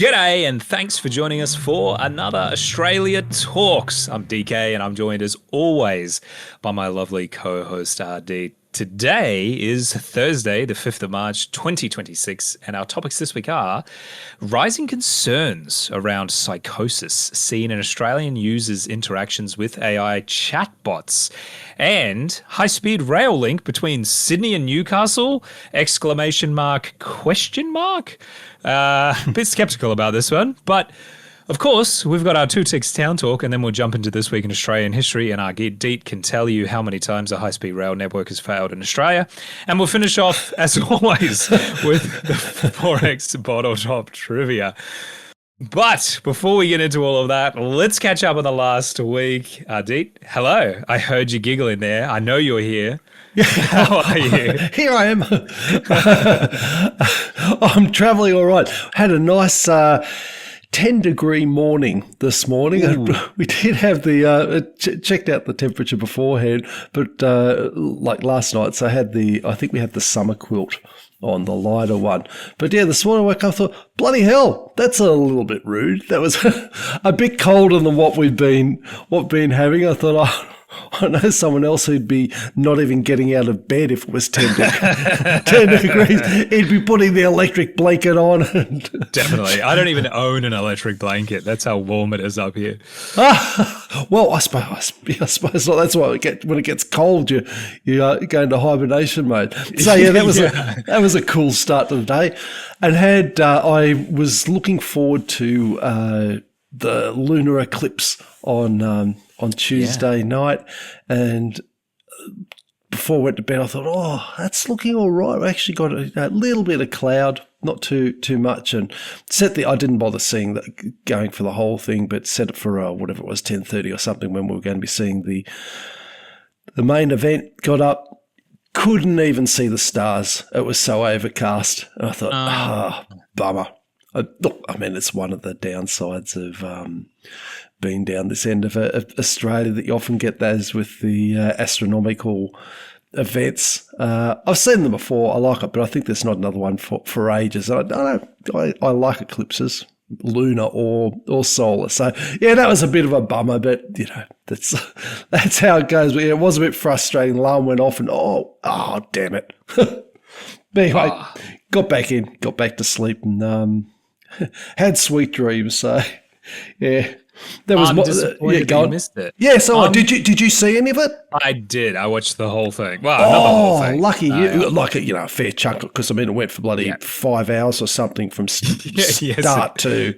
G'day and thanks for joining us for another Australia Talks. I'm DK and I'm joined as always by my lovely co-host Ardeet. Today is Thursday, the 5th of March, 2026, and our topics this week are rising concerns around psychosis seen in Australian users' interactions with AI chatbots, and high-speed rail link between Sydney and Newcastle, ! Bit skeptical about this one, but of course, we've got our 2 ticks town talk, and then we'll jump into this week in Australian history, and Ardeet can tell you how many times a high-speed rail network has failed in Australia. And we'll finish off, as always, with the Forex bottle top trivia. But before we get into all of that, let's catch up on the last week. Ardeet, hello. I heard you giggling there. I know you're here. How are you? Here I am. I'm travelling all right. Had a nice 10-degree morning this morning. We did have the checked out the temperature beforehand, but like last night, so I think we had the summer quilt on, the lighter one. But yeah, this morning I woke up and thought, bloody hell, that's a little bit rude. That was a bit colder than what we've been having. I thought, I know someone else who'd be not even getting out of bed if it was 10 degrees. He'd be putting the electric blanket on. Definitely. I don't even own an electric blanket. That's how warm it is up here. Well, I suppose not. That's why when it gets cold, you go into hibernation mode. So yeah, that was a cool start to the day. And I was looking forward to the lunar eclipse on Tuesday night, and before I went to bed, I thought, that's looking all right. We actually got a little bit of cloud, not too much, and I didn't bother going for the whole thing, but set it for whatever it was, 10:30 or something, when we were going to be seeing the main event. Got up, couldn't even see the stars. It was so overcast, and I thought, bummer. I mean, it's one of the downsides of being down this end of Australia, that you often get those with the astronomical events. I've seen them before. I like it, but I think there's not another one for ages. I like eclipses, lunar or solar. So yeah, that was a bit of a bummer, but that's how it goes. But yeah, it was a bit frustrating. Alarm went off, and damn it. But anyway, got back to sleep, and had sweet dreams. So yeah. I'm disappointed that you missed it. Yeah, so did you see any of it? I did. I watched the whole thing. Well, not the whole thing. Lucky you. Like a fair chunk, because I mean, it went for bloody 5 hours or something from start to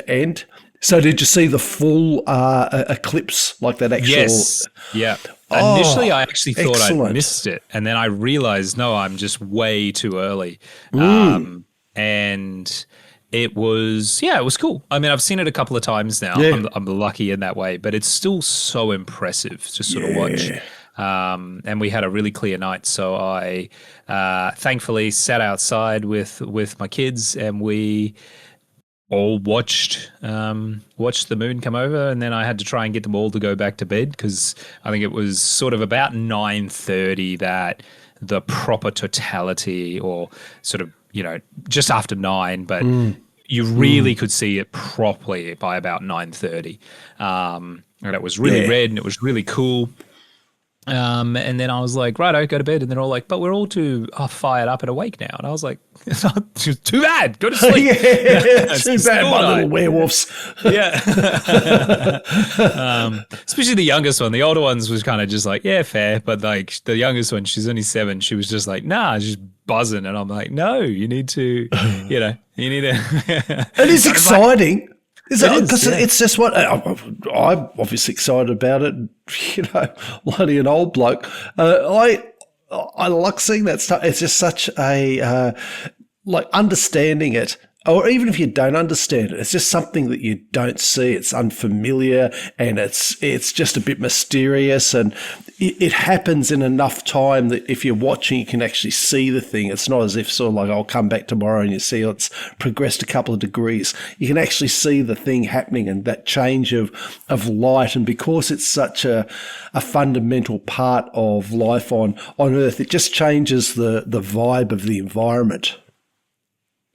end. So did you see the full eclipse, like that actual? Yes. Yeah. Initially, I actually thought I missed it, and then I realized, no, I'm just way too early. And it was cool. I mean, I've seen it a couple of times now. Yeah. I'm lucky in that way, but it's still so impressive to sort of watch. And we had a really clear night, so I thankfully sat outside with my kids, and we all watched the moon come over, and then I had to try and get them all to go back to bed, because I think it was sort of about 9:30 that the proper totality, or sort of, just after 9, but you really could see it properly by about 9:30. And it was really red, and it was really cool. And then I was like, righto, go to bed. And they're all like, but we're all too fired up and awake now. And I was like, too bad. Go to sleep. Too bad, my little werewolves. Yeah. Especially the youngest one. The older ones was kind of just like, yeah, fair. But like the youngest one, she's only 7. She was just like, nah, just buzzing. And I'm like, no, you need to, you need to. It is exciting. Because it's just what I'm obviously excited about it. Bloody an old bloke. I like seeing that stuff. It's just such a understanding it. Or even if you don't understand it, it's just something that you don't see. It's unfamiliar, and it's just a bit mysterious, and it happens in enough time that if you're watching, you can actually see the thing. It's not as if sort of like, I'll come back tomorrow and you see it's progressed a couple of degrees. You can actually see the thing happening, and that change of light. And because it's such a fundamental part of life on Earth, it just changes the vibe of the environment.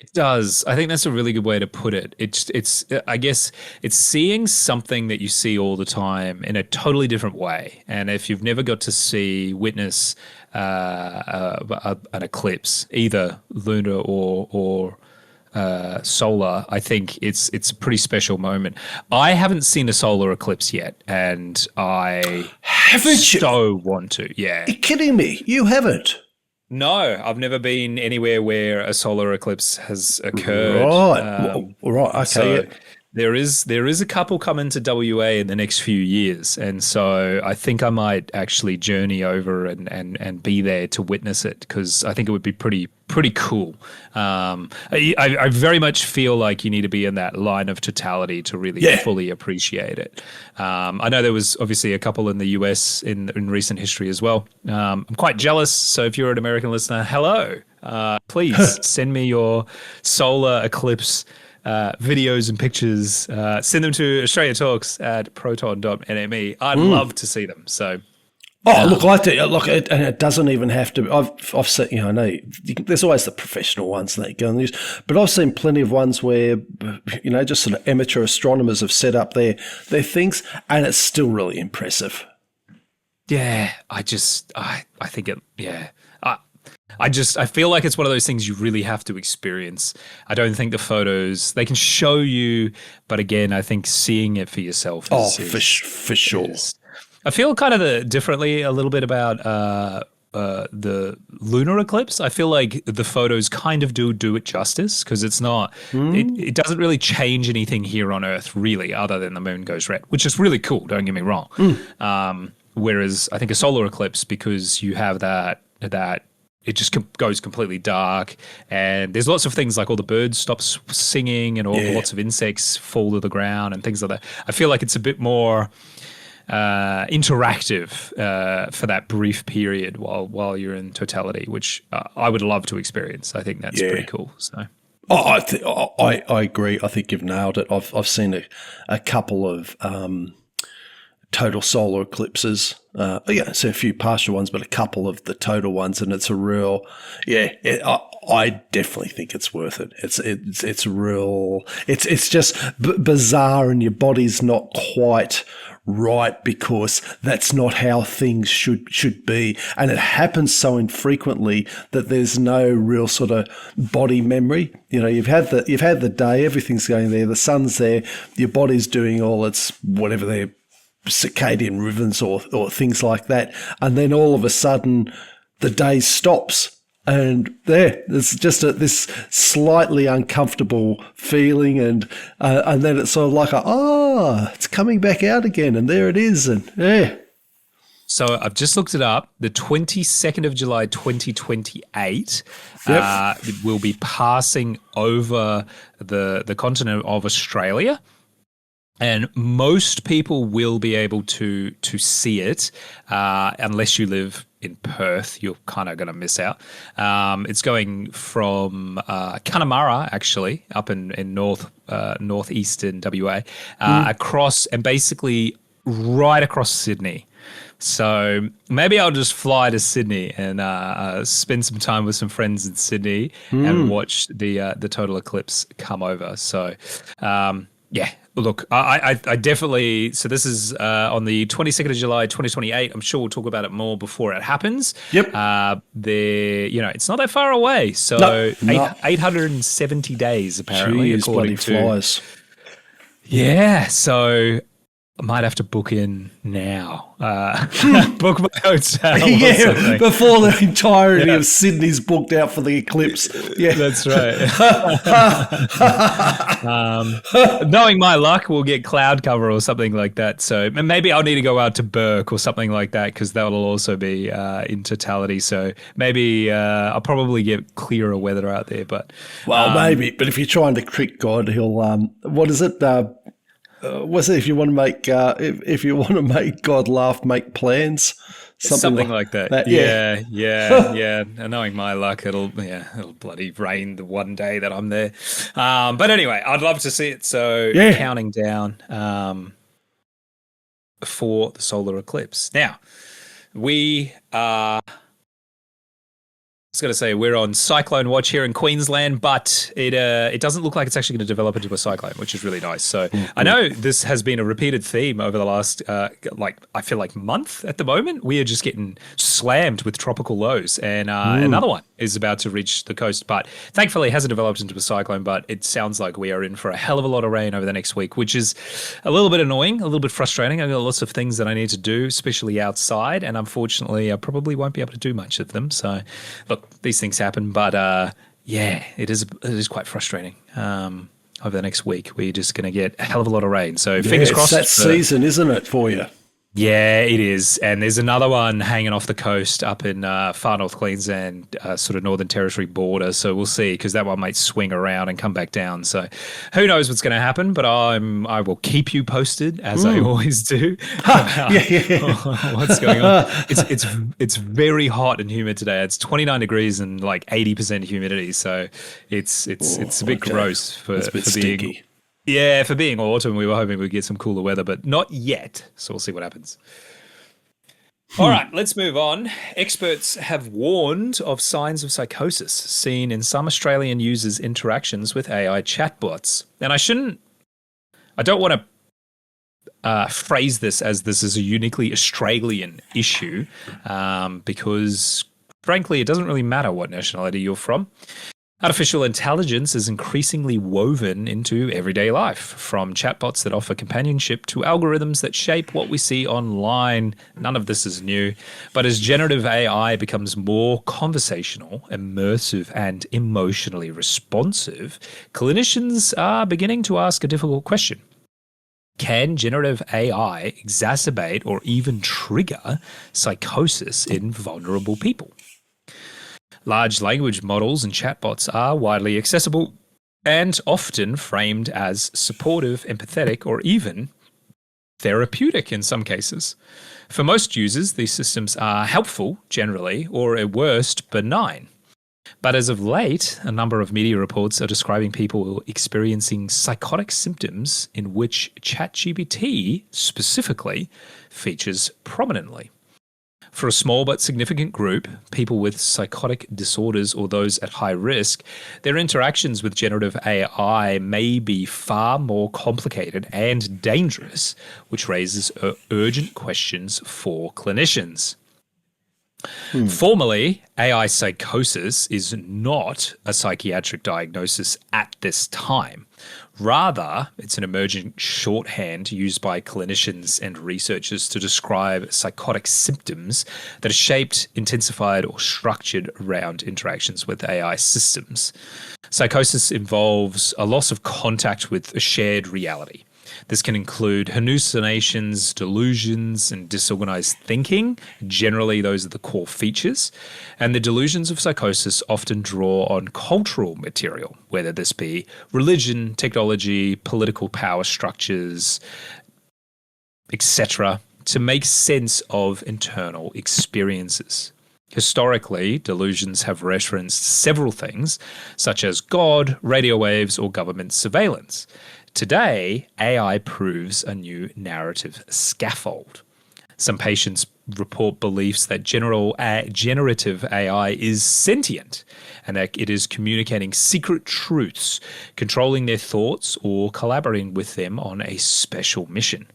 It does. I think that's a really good way to put it. It's. I guess it's seeing something that you see all the time in a totally different way. And if you've never got to witness an eclipse, either lunar or solar, I think it's a pretty special moment. I haven't seen a solar eclipse yet, and I Haven't you? want to. Yeah. You're kidding me. You haven't. No, I've never been anywhere where a solar eclipse has occurred. Right. Right. Okay. So there is a couple coming to WA in the next few years, and so I think I might actually journey over and be there to witness it, because I think it would be pretty cool. I very much feel like you need to be in that line of totality to really fully appreciate it. I know there was obviously a couple in the US in recent history as well. I'm quite jealous. So if you're an American listener, hello. Please send me your solar eclipse videos and pictures. Send them to Australia Talks at proton.nme. I'd love to see them. So. Look, I think, and it doesn't even have to. I've seen, I know there's always the professional ones that go on the news, but I've seen plenty of ones where, just sort of amateur astronomers have set up their things, and it's still really impressive. Yeah, I think it. Yeah, I feel like it's one of those things you really have to experience. I don't think the photos, they can show you, but again, I think seeing it for yourself. For sure. I feel kind of differently a little bit about the lunar eclipse. I feel like the photos kind of do it justice, because it's not, it doesn't really change anything here on Earth really, other than the moon goes red, which is really cool. Don't get me wrong. Whereas I think a solar eclipse, because you have that it just goes completely dark, and there's lots of things like all the birds stop singing, and lots of insects fall to the ground and things like that. I feel like it's a bit more interactive for that brief period while you're in totality, which I would love to experience. I think that's pretty cool. So, I agree. I think you've nailed it. I've seen a couple of total solar eclipses. I've seen a few partial ones, but a couple of the total ones, and it's a real I definitely think it's worth it. It's real. It's just bizarre, and your body's not quite right, because that's not how things should be, and it happens so infrequently that there's no real sort of body memory. You've had the day, everything's going there, the sun's there, your body's doing all its whatever their circadian rhythms or things like that, and then all of a sudden the day stops. And there's just this slightly uncomfortable feeling, and then it's sort of like it's coming back out again, and there it is, and So I've just looked it up. The 22nd of July, 2028, will be passing over the continent of Australia. And most people will be able to see it, unless you live in Perth. You're kind of going to miss out. It's going from Connemara, actually, up in northeastern WA, across, and basically right across Sydney. So maybe I'll just fly to Sydney and spend some time with some friends in Sydney and watch the total eclipse come over. So, look, I definitely, so this is on the 22nd of July, 2028. I'm sure we'll talk about it more before it happens. Yep. It's not that far away. So 870 days, apparently. Jeez, bloody flies. Yeah, so I might have to book in now. Book my hotel. Before the entirety of Sydney's booked out for the eclipse. Yeah, that's right. Knowing my luck, we'll get cloud cover or something like that. So maybe I'll need to go out to Burke or something like that, because that'll also be in totality. So maybe I'll probably get clearer weather out there. But maybe. But if you're trying to trick God, he'll what is it? What's it? If you want to make God laugh, make plans. Something like that. Yeah. And knowing my luck, it'll bloody rain the one day that I'm there. But anyway, I'd love to see it. So counting down for the solar eclipse. Now, I was was going to say we're on cyclone watch here in Queensland, but it doesn't look like it's actually going to develop into a cyclone, which is really nice. So I know this has been a repeated theme over the last, I feel like month at the moment. We are just getting slammed with tropical lows, and another one is about to reach the coast, but thankfully it hasn't developed into a cyclone, but it sounds like we are in for a hell of a lot of rain over the next week, which is a little bit annoying, a little bit frustrating. I've got lots of things that I need to do, especially outside, and unfortunately I probably won't be able to do much of them. So look, these things happen, but it is quite frustrating. Over the next week, we're just going to get a hell of a lot of rain. So fingers crossed. It's that season, isn't it, for you? Yeah, it is. And there's another one hanging off the coast up in far north Queensland, sort of Northern Territory border. So we'll see, because that one might swing around and come back down. So who knows what's going to happen, but I will keep you posted, as I always do. What's going on? It's very hot and humid today. It's 29 degrees and like 80% humidity. So it's a bit gross for being stinky. Yeah, for being autumn, we were hoping we'd get some cooler weather, but not yet. So we'll see what happens. All right, let's move on. Experts have warned of signs of psychosis seen in some Australian users' interactions with AI chatbots. And I don't want to phrase this as this is a uniquely Australian issue, because frankly, it doesn't really matter what nationality you're from. Artificial intelligence is increasingly woven into everyday life, from chatbots that offer companionship to algorithms that shape what we see online. None of this is new, but as generative AI becomes more conversational, immersive, and emotionally responsive, clinicians are beginning to ask a difficult question. Can generative AI exacerbate or even trigger psychosis in vulnerable people? Large language models and chatbots are widely accessible and often framed as supportive, empathetic, or even therapeutic in some cases. For most users, these systems are helpful generally, or at worst, benign. But as of late, a number of media reports are describing people experiencing psychotic symptoms in which ChatGPT specifically features prominently. For a small but significant group, people with psychotic disorders or those at high risk, their interactions with generative AI may be far more complicated and dangerous, which raises urgent questions for clinicians. Formally, AI psychosis is not a psychiatric diagnosis at this time. Rather, it's an emerging shorthand used by clinicians and researchers to describe psychotic symptoms that are shaped, intensified, or structured around interactions with AI systems. Psychosis involves a loss of contact with a shared reality. This can include hallucinations, delusions, and disorganized thinking. Generally, those are the core features. And the delusions of psychosis often draw on cultural material, whether this be religion, technology, political power structures, etc., to make sense of internal experiences. Historically, delusions have referenced several things, such as God, radio waves, or government surveillance. Today, AI proves a new narrative scaffold. Some patients report beliefs that generative AI is sentient and that it is communicating secret truths, controlling their thoughts, or collaborating with them on a special mission.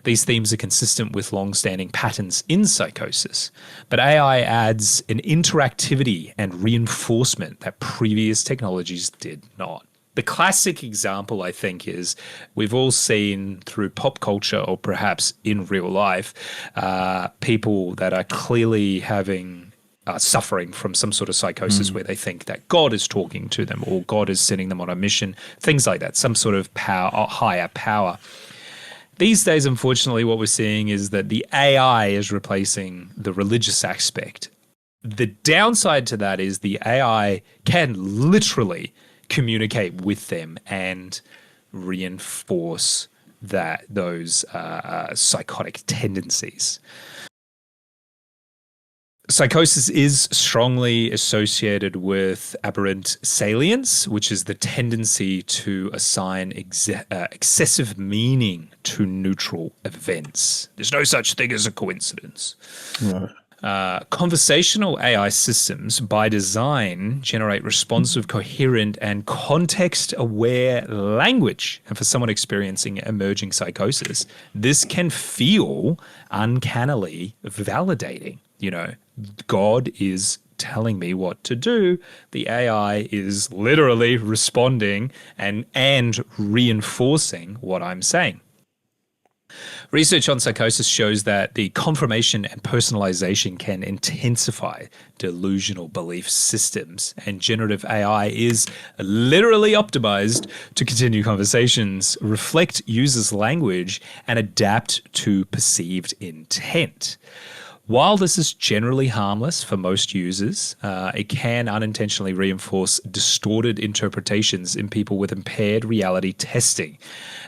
These themes are consistent with long-standing patterns in psychosis, but AI adds an interactivity and reinforcement that previous technologies did not. The classic example, I think, is we've all seen through pop culture or perhaps in real life, people that are clearly suffering from some sort of psychosis where they think that God is talking to them or God is sending them on a mission, things like that, some sort of power or higher power. These days, unfortunately, what we're seeing is that the AI is replacing the religious aspect. The downside to that is the AI can literally communicate with them and reinforce those psychotic tendencies. Psychosis is strongly associated with aberrant salience, which is the tendency to assign excessive meaning to neutral events. There's no such thing as a coincidence. Right. Conversational AI systems, by design, generate responsive, coherent, and context-aware language. And for someone experiencing emerging psychosis, this can feel uncannily validating. You know, God is telling me what to do. The AI is literally responding and reinforcing what I'm saying. Research on psychosis shows that the confirmation and personalization can intensify delusional belief systems, and generative AI is literally optimized to continue conversations, reflect users' language, and adapt to perceived intent. While this is generally harmless for most users, it can unintentionally reinforce distorted interpretations in people with impaired reality testing.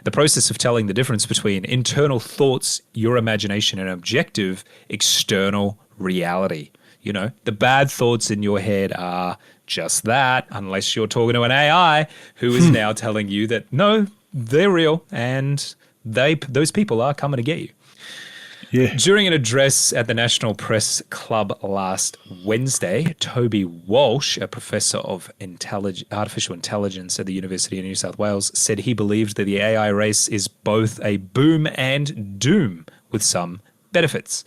The process of telling the difference between internal thoughts, your imagination, and objective external reality. You know, the bad thoughts in your head are just that, unless you're talking to an AI who is now telling you that, no, they're real and those people are coming to get you. Yeah. During an address at the National Press Club last Wednesday, Toby Walsh, a professor of artificial intelligence at the University of New South Wales, said he believed that the AI race is both a boom and doom, with some benefits.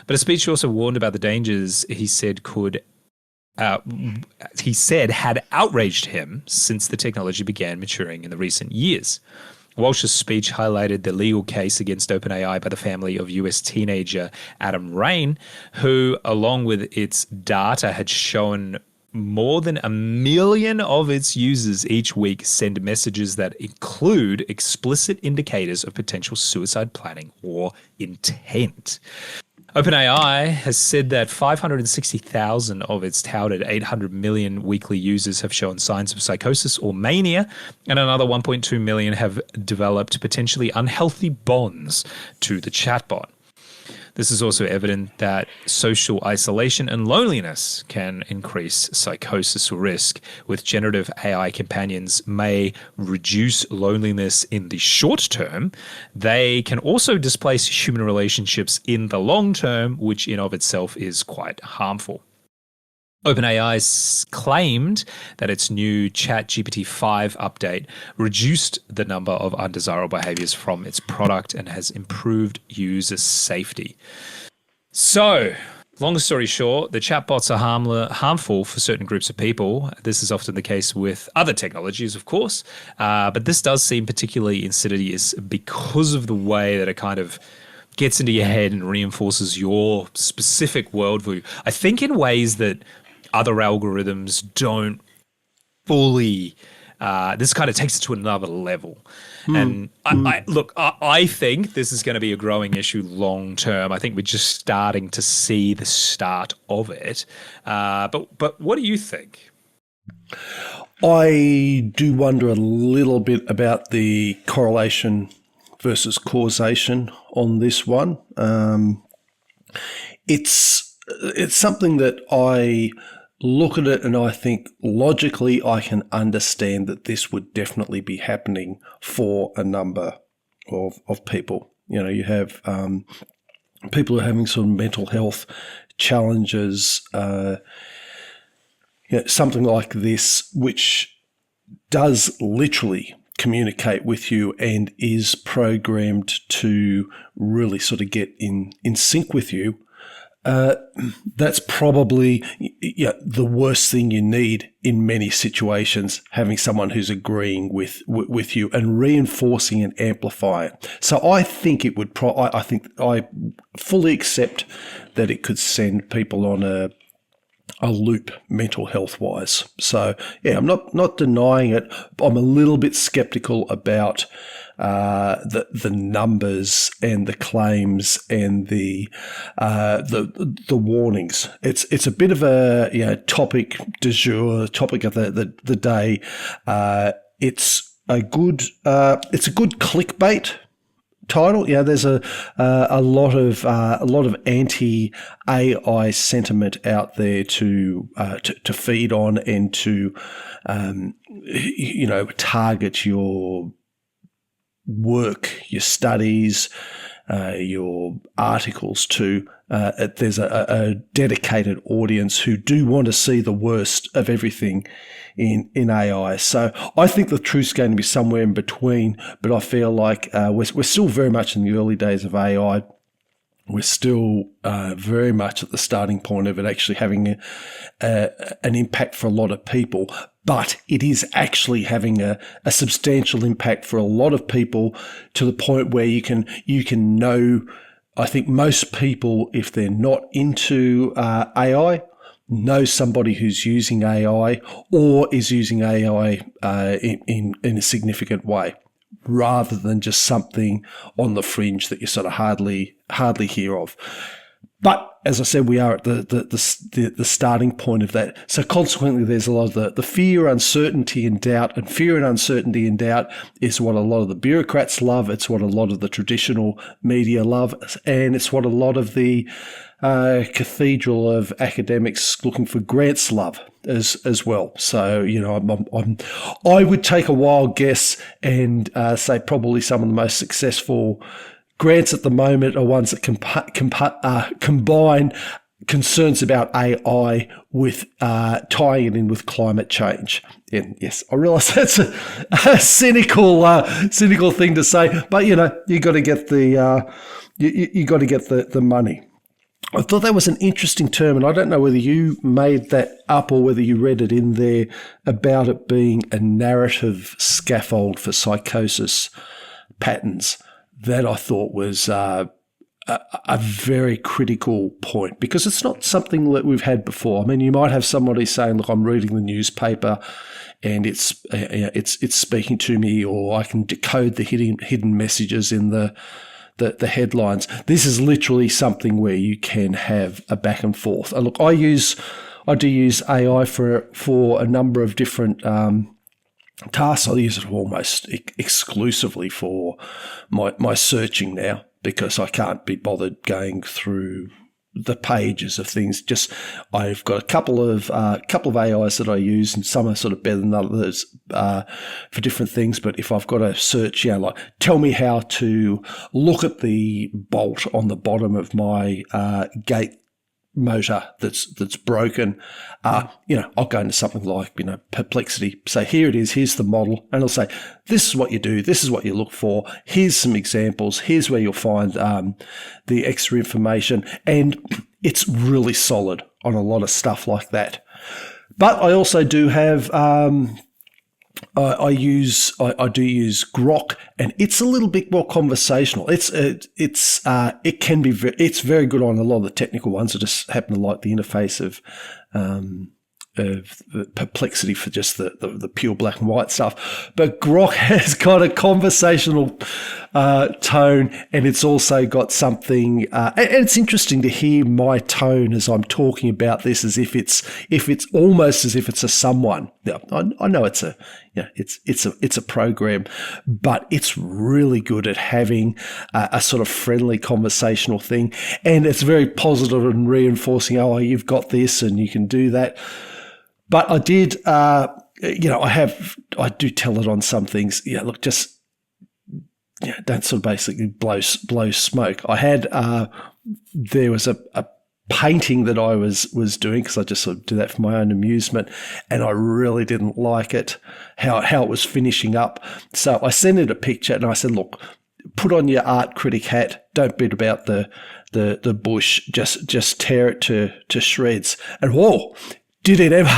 But a speech also warned about the dangers he said had outraged him since the technology began maturing in the recent years. Walsh's speech highlighted the legal case against OpenAI by the family of US teenager Adam Rain, who, along with its data, had shown more than 1 million of its users each week send messages that include explicit indicators of potential suicide planning or intent. OpenAI has said that 560,000 of its touted 800 million weekly users have shown signs of psychosis or mania, and another 1.2 million have developed potentially unhealthy bonds to the chatbot. This is also evident that social isolation and loneliness can increase psychosis risk, with generative AI companions may reduce loneliness in the short term. They can also displace human relationships in the long term, which in of itself is quite harmful. OpenAI claimed that its new ChatGPT-5 update reduced the number of undesirable behaviors from its product and has improved user safety. So, long story short, the chatbots are harmful for certain groups of people. This is often the case with other technologies, of course, but this does seem particularly insidious because of the way that it kind of gets into your head and reinforces your specific worldview. I think in ways that other algorithms don't fully. This kind of takes it to another level. And I think this is going to be a growing issue long term. I think we're just starting to see the start of it. But what do you think? I do wonder a little bit about the correlation versus causation on this one. It's something that I look at it and I think logically I can understand that this would definitely be happening for a number of people. You know, you have people who are having sort of mental health challenges, something like this, which does literally communicate with you and is programmed to really sort of get in sync with you. That's probably the worst thing you need in many situations, having someone who's agreeing with you and reinforcing and amplifying. So I think it would. I fully accept that it could send people on a loop mental health wise. So yeah, I'm not denying it. I'm a little bit skeptical about the numbers and the claims and the warnings. It's a bit of a topic du jour, topic of the day. It's a good clickbait title. Yeah, there's a lot of anti-AI sentiment out there to feed on and to target your work, your studies, your articles to. There's a dedicated audience who do want to see the worst of everything in AI. So I think the truth's going to be somewhere in between, but I feel like we're still very much in the early days of AI. We're still very much at the starting point of it actually having an impact for a lot of people, but it is actually having a substantial impact for a lot of people to the point where you can know. I think most people, if they're not into AI, know somebody who's using AI or is using AI in a significant way, rather than just something on the fringe that you sort of hardly hear of. But as I said, we are at the starting point of that. So consequently, there's a lot of the fear, uncertainty, and doubt. And fear and uncertainty and doubt is what a lot of the bureaucrats love. It's what a lot of the traditional media love, and it's what a lot of the cathedral of academics looking for grants love as well. So I would take a wild guess and say probably some of the most successful grants at the moment are ones that combine concerns about AI with tying it in with climate change. And yes, I realise that's a cynical thing to say, but you got to get the you got to get the money. I thought that was an interesting term, and I don't know whether you made that up or whether you read it in there about it being a narrative scaffold for psychosis patterns. That I thought was a very critical point, because it's not something that we've had before. I mean, you might have somebody saying, "Look, I'm reading the newspaper, and it's speaking to me," or I can decode the hidden messages in the headlines. This is literally something where you can have a back and forth. And look, I do use AI for a number of different tasks. I use it almost exclusively for my searching now, because I can't be bothered going through the pages of things. Just I've got a couple of AIs that I use, and some are sort of better than others for different things. But if I've got to search, like tell me how to look at the bolt on the bottom of my gate motor that's broken, I'll go into something like Perplexity, say here it is, here's the model, and it'll say this is what you do, this is what you look for, here's some examples, here's where you'll find the extra information, and it's really solid on a lot of stuff like that. But I also do have I do use Grok, and it's a little bit more conversational. It's very good on a lot of the technical ones. I just happen to like the interface of Perplexity for just the pure black and white stuff. But Grok has got a conversational tone, and it's also got something. And it's interesting to hear my tone as I'm talking about this, as if it's almost as if it's a someone. Now, I know it's a program, but it's really good at having a sort of friendly conversational thing, and it's very positive and reinforcing. Oh, you've got this, and you can do that. But I did, I do tell it on some things. Look, just don't sort of basically blow smoke. I had there was a painting that I was doing, because I just sort of do that for my own amusement, and I really didn't like it how it was finishing up. So I sent it a picture, and I said, look, put on your art critic hat. Don't beat about the bush. Just tear it to shreds. And whoa. Did it ever?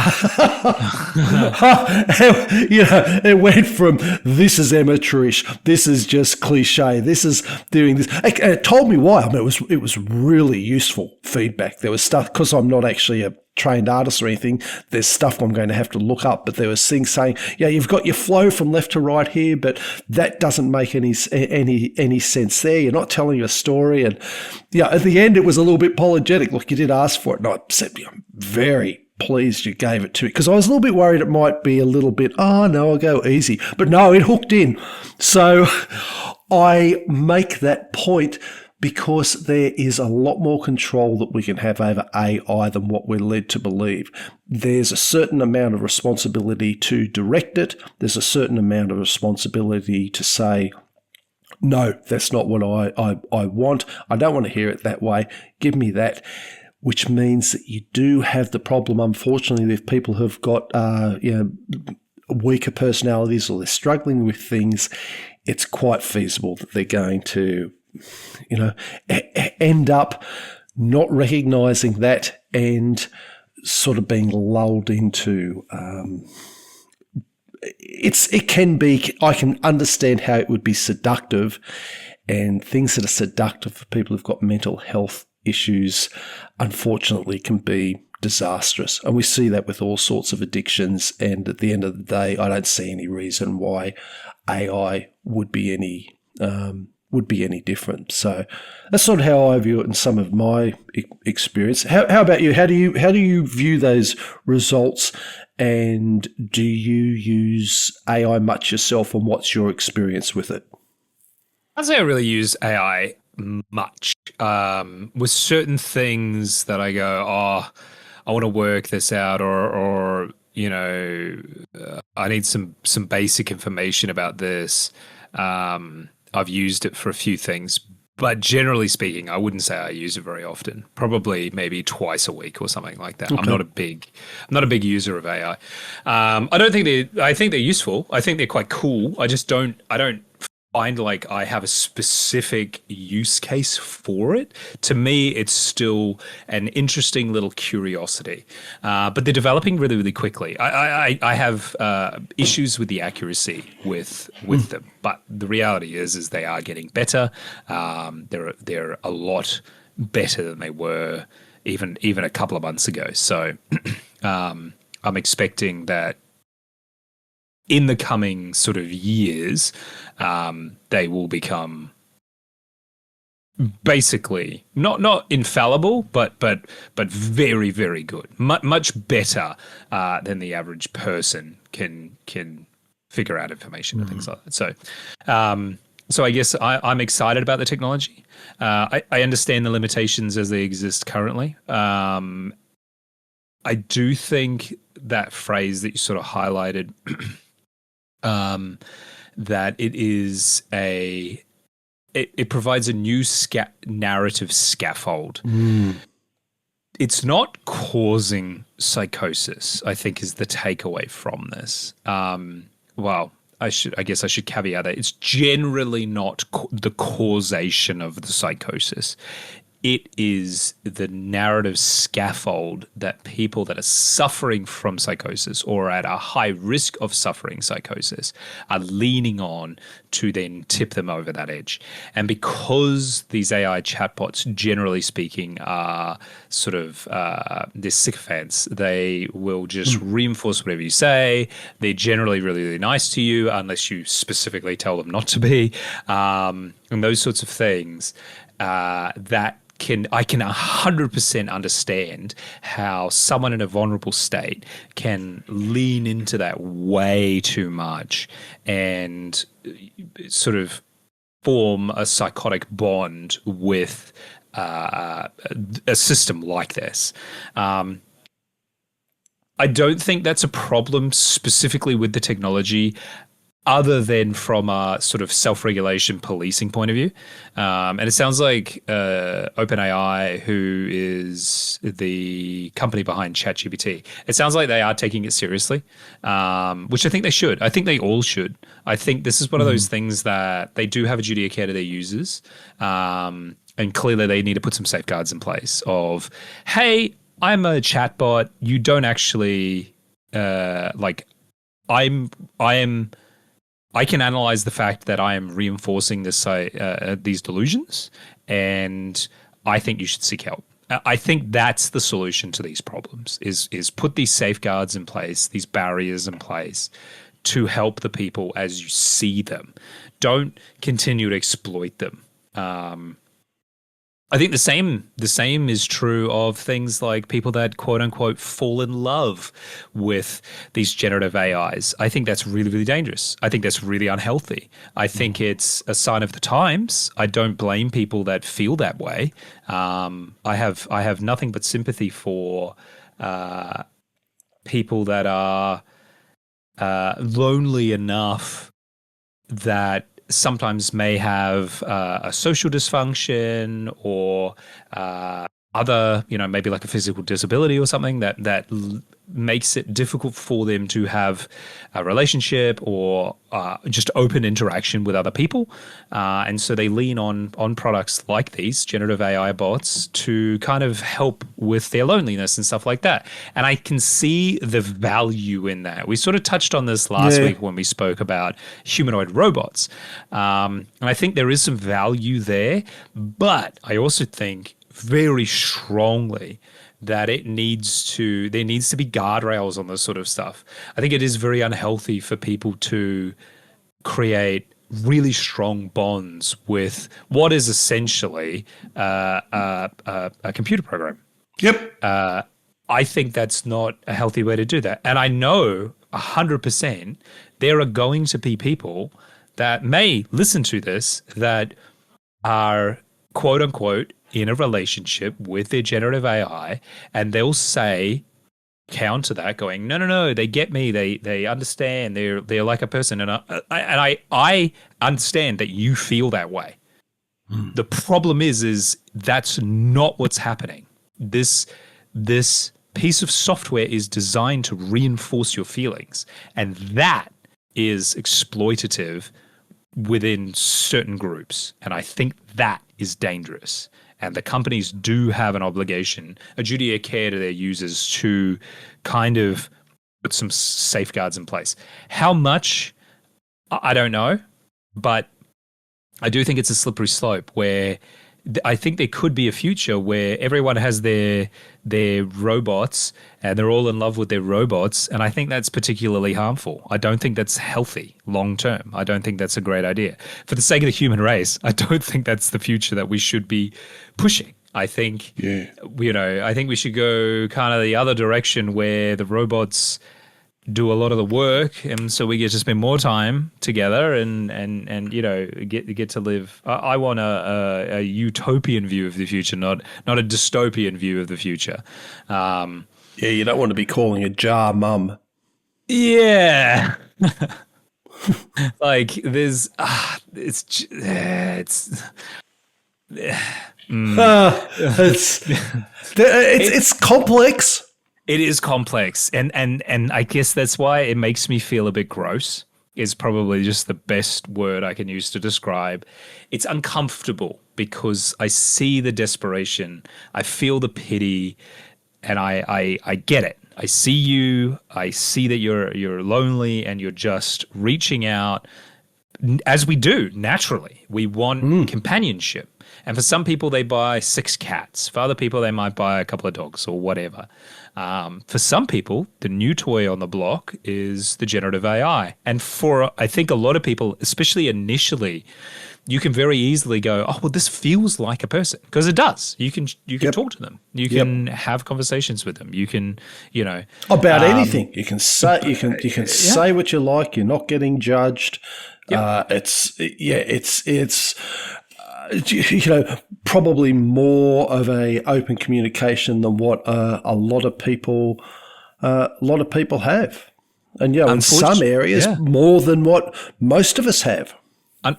It went from this is amateurish, this is just cliche, this is doing this. And it told me why. I mean, it was really useful feedback. There was stuff, because I'm not actually a trained artist or anything, there's stuff I'm going to have to look up, but there was things saying, you've got your flow from left to right here, but that doesn't make any sense there. You're not telling a story. And at the end, it was a little bit apologetic. Look, you did ask for it. And I said, I'm very pleased you gave it to me, because I was a little bit worried it might be a little bit, I'll go easy. But no, it hooked in. So I make that point because there is a lot more control that we can have over AI than what we're led to believe. There's a certain amount of responsibility to direct it. There's a certain amount of responsibility to say, No, that's not what I want. I don't want to hear it that way. Give me that. Which means that you do have the problem, unfortunately, if people have got weaker personalities or they're struggling with things, it's quite feasible that they're going to, end up not recognizing that and sort of being lulled into. It can be. I can understand how it would be seductive, and things that are seductive for people who've got mental health issues, unfortunately, can be disastrous. And we see that with all sorts of addictions. And at the end of the day, I don't see any reason why AI would be any different. So that's sort of how I view it in some of my experience. How about you? How do you view those results? And do you use AI much yourself? And what's your experience with it? I'd say I really use AI much with certain things that I go, oh, I want to work this out, or I need some basic information about this. I've used it for a few things, but generally speaking, I wouldn't say I use it very often. Probably maybe twice a week or something like that. Okay. I'm not a big user of AI. I think they're useful. I think they're quite cool. I don't find like I have a specific use case for it. To me, it's still an interesting little curiosity, but they're developing really, really quickly. I have issues with the accuracy with them, but the reality is they are getting better. They're a lot better than they were even a couple of months ago. So I'm expecting that in the coming sort of years, they will become basically not infallible, but very, very good, much better than the average person can figure out information and things like that. So I guess I'm excited about the technology. I understand the limitations as they exist currently. I do think that phrase that you sort of highlighted. That it provides a new narrative scaffold. It's not causing psychosis, I think, is the takeaway from this. Well, I guess I should caveat that it's generally not the causation of the psychosis. It is the narrative scaffold that people that are suffering from psychosis or at a high risk of suffering psychosis are leaning on to then tip them over that edge. And because these AI chatbots, generally speaking, are sort of they're sycophants, they will just reinforce whatever you say. They're generally really, really nice to you unless you specifically tell them not to be, and those sorts of things that I can 100% understand how someone in a vulnerable state can lean into that way too much and sort of form a psychotic bond with a system like this. I don't think that's a problem specifically with the technology, other than from a sort of self-regulation policing point of view. And it sounds like OpenAI, who is the company behind ChatGPT, it sounds like they are taking it seriously, which I think they should. I think they all should. I think this is one of those things that they do have a duty of care to their users. And clearly they need to put some safeguards in place of, hey, I'm a chatbot. You don't actually I can analyze the fact that I am reinforcing these delusions, and I think you should seek help. I think that's the solution to these problems: is put these safeguards in place, these barriers in place, to help the people as you see them. Don't continue to exploit them. I think the same is true of things like people that quote unquote fall in love with these generative AIs. I think that's really, really dangerous. I think that's really unhealthy. I think it's a sign of the times. I don't blame people that feel that way. I have nothing but sympathy for people that are lonely enough that sometimes may have a social dysfunction or other, maybe like a physical disability or something that makes it difficult for them to have a relationship or just open interaction with other people. And so they lean on products like these generative AI bots to kind of help with their loneliness and stuff like that. And I can see the value in that. We sort of touched on this last week when we spoke about humanoid robots. And I think there is some value there, but I also think very strongly that there needs to be guardrails on this sort of stuff. I think it is very unhealthy for people to create really strong bonds with what is essentially a computer program. Yep. I think that's not a healthy way to do that. And I know 100% there are going to be people that may listen to this that are quote unquote in a relationship with their generative AI, and they'll say counter that going, no, they get me, they understand, they're like a person, and I understand that you feel that way. The problem is that's not what's happening. This piece of software is designed to reinforce your feelings, and that is exploitative within certain groups, and I think that is dangerous. And the companies do have an obligation, a duty of care to their users to kind of put some safeguards in place. How much, I don't know, but I do think it's a slippery slope where I think there could be a future where everyone has their robots and they're all in love with their robots. And I think that's particularly harmful. I don't think that's healthy long term. I don't think that's a great idea. For the sake of the human race, I don't think that's the future that we should be pushing. I think, I think we should go kind of the other direction where the robots do a lot of the work, and so we get to spend more time together and get to live. I want a utopian view of the future, not a dystopian view of the future. You don't want to be calling a jar mum. Yeah. Like there's it's complex. It is complex, and I guess that's why it makes me feel a bit gross, is probably just the best word I can use to describe. It's uncomfortable because I see the desperation, I feel the pity, and I get it. I see you, I see that you're lonely and you're just reaching out, as we do naturally. We want companionship. And for some people, they buy 6 cats. For other people, they might buy a couple of dogs or whatever. For some people, the new toy on the block is the generative AI. And for, I think, a lot of people, especially initially, you can very easily go, oh, well, this feels like a person, because it does. You can talk to them. You can have conversations with them. You can, about anything. You can say say what you like. You're not getting judged. It's probably more of a open communication than what a lot of people have, and in some areas more than what most of us have.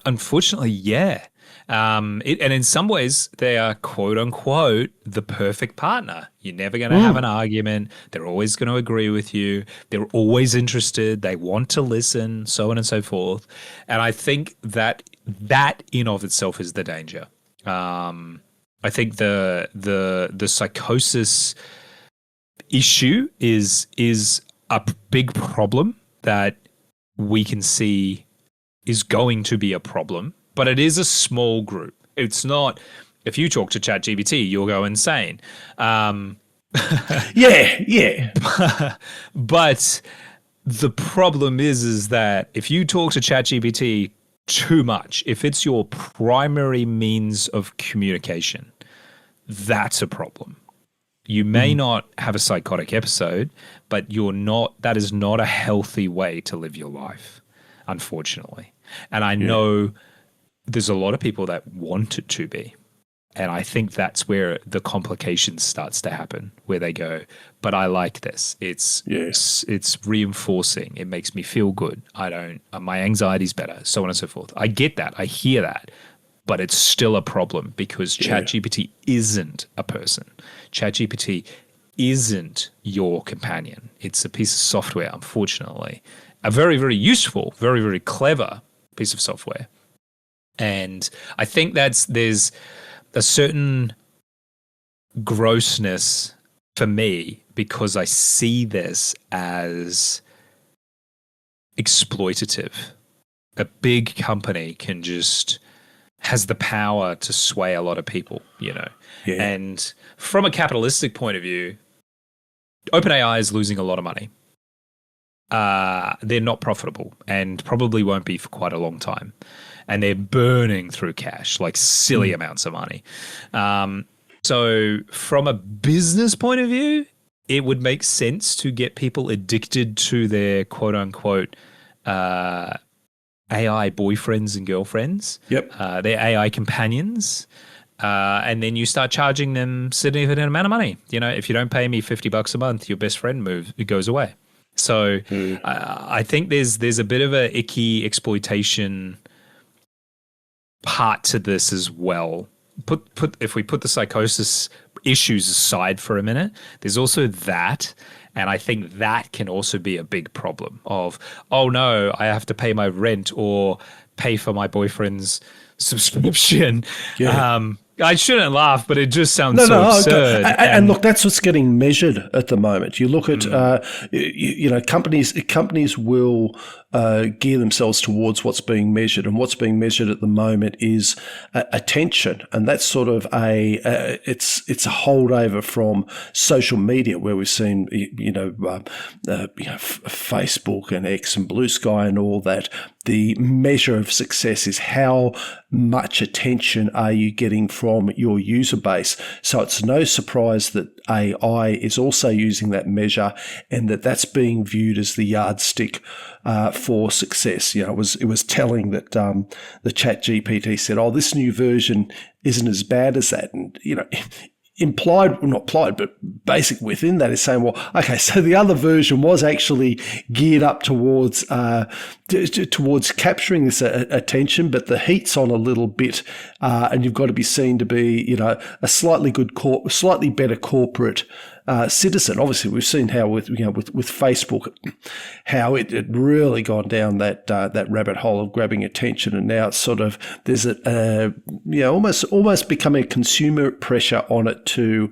Unfortunately, yeah. And in some ways, they are quote unquote the perfect partner. You're never going to have an argument. They're always going to agree with you. They're always interested. They want to listen, so on and so forth. And I think that in of itself is the danger. I think the psychosis issue is a big problem that we can see is going to be a problem, but it is a small group. It's not, if you talk to ChatGPT, you'll go insane. Yeah. But the problem is that if you talk to ChatGPT too much, if it's your primary means of communication, that's a problem. You may not have a psychotic episode, but that is not a healthy way to live your life, unfortunately. And I know there's a lot of people that want it to be. And I think that's where the complication starts to happen, where they go, but I like this. It's reinforcing. It makes me feel good. My anxiety's better, so on and so forth. I get that. I hear that. But it's still a problem because ChatGPT isn't a person. ChatGPT isn't your companion. It's a piece of software, unfortunately. A very, very useful, very, very clever piece of software. And I think there's a certain grossness for me because I see this as exploitative. A big company has the power to sway a lot of people, Yeah. And from a capitalistic point of view, OpenAI is losing a lot of money. They're not profitable and probably won't be for quite a long time. And they're burning through cash, like silly amounts of money. So from a business point of view, it would make sense to get people addicted to their quote unquote AI boyfriends and girlfriends. Yep. Their AI companions. And then you start charging them significant amount of money. If you don't pay me $50 a month, your best friend it goes away. So I think there's a bit of a icky exploitation part to this as well. If we put the psychosis issues aside for a minute, there's also that. And I think that can also be a big problem of, oh no, I have to pay my rent or pay for my boyfriend's subscription. Yeah. I shouldn't laugh, but it just sounds absurd. Okay. And look, that's what's getting measured at the moment. You look at, companies will gear themselves towards what's being measured, and what's being measured at the moment is attention, and that's sort of it's a holdover from social media where we've seen Facebook and X and Blue Sky and all that. The measure of success is how much attention are you getting from your user base. So it's no surprise that AI is also using that measure, and that's being viewed as the yardstick for success. It was telling that the ChatGPT said, "Oh, this new version isn't as bad as that," and implied, well, not implied, but basic within that is saying, well, okay, so the other version was actually geared up towards capturing this attention, but the heat's on a little bit, and you've got to be seen to be, a slightly better corporate citizen. Obviously, we've seen how with Facebook, how it really gone down that rabbit hole of grabbing attention, and now it's sort of there's almost becoming a consumer pressure on it to.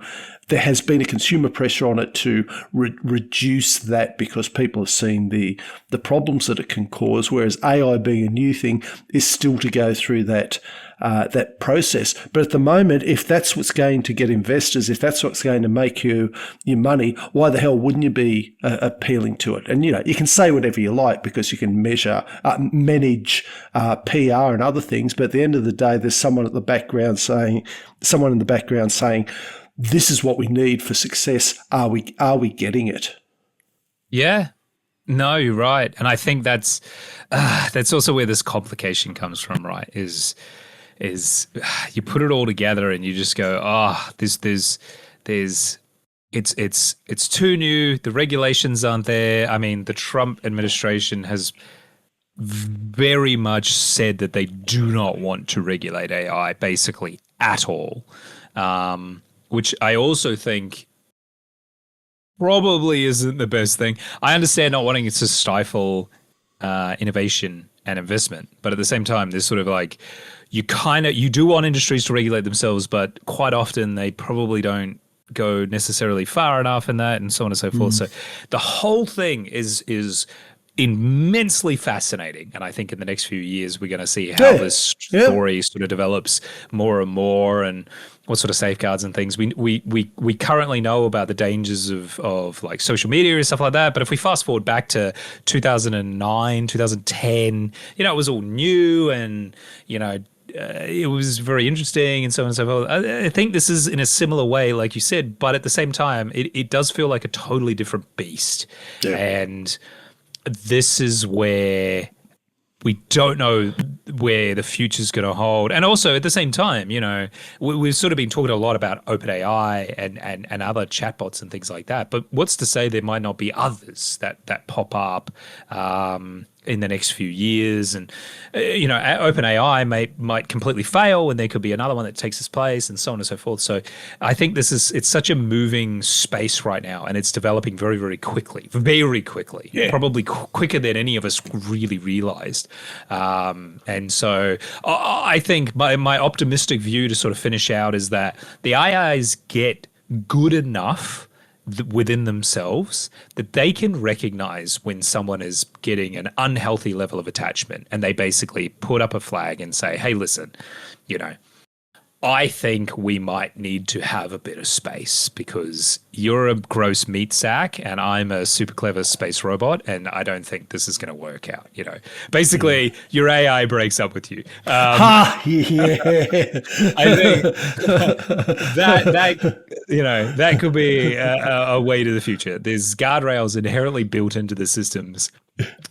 There has been a consumer pressure on it to reduce that because people have seen the problems that it can cause, whereas AI being a new thing is still to go through that process. But at the moment, if that's what's going to get investors, if that's what's going to make you your money, why the hell wouldn't you be appealing to it? And you can say whatever you like because you can manage PR and other things, but at the end of the day, there's someone in the background saying, this is what we need for success. Are we getting it? Yeah. No, you're right. And I think that's also where this complication comes from, right? Is you put it all together and you just go, it's too new. The regulations aren't there. I mean, the Trump administration has very much said that they do not want to regulate AI basically at all. Which I also think probably isn't the best thing. I understand not wanting it to stifle innovation and investment, but at the same time, there's sort of like you do want industries to regulate themselves, but quite often they probably don't go necessarily far enough in that, and so on and so forth. So the whole thing is immensely fascinating, and I think in the next few years we're going to see how this story sort of develops more and more, and what sort of safeguards and things we currently know about the dangers of like social media and stuff like that. But if we fast forward back to 2009, 2010, it was all new, and it was very interesting, and so on and so forth. I think this is in a similar way, like you said, but at the same time, it does feel like a totally different beast, and this is where We don't know where the future's going to hold. And also at the same time, we've sort of been talking a lot about OpenAI and other chatbots and things like that. But what's to say there might not be others that pop up in the next few years? And, OpenAI might completely fail, and there could be another one that takes its place, and so on and so forth. So I think it's such a moving space right now, and it's developing very, very quickly, probably quicker than any of us really realized. And so I think my optimistic view to sort of finish out is that the AIs get good enough within themselves that they can recognize when someone is getting an unhealthy level of attachment, and they basically put up a flag and say, hey, listen, I think we might need to have a bit of space because you're a gross meat sack and I'm a super clever space robot, and I don't think this is going to work out. Basically, your AI breaks up with you. Yeah. I think that could be a way to the future. There's guardrails inherently built into the systems.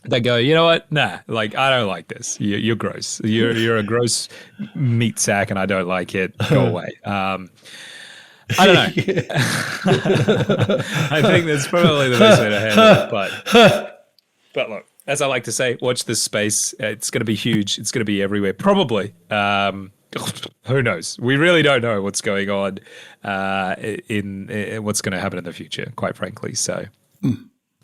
They go, you know what? Nah, I don't like this. You're gross. You're a gross meat sack, and I don't like it. Go away. I don't know. I think that's probably the best way to handle it. But look, as I like to say, watch this space. It's going to be huge. It's going to be everywhere. Probably. Who knows? We really don't know what's going on in what's going to happen in the future, quite frankly. So.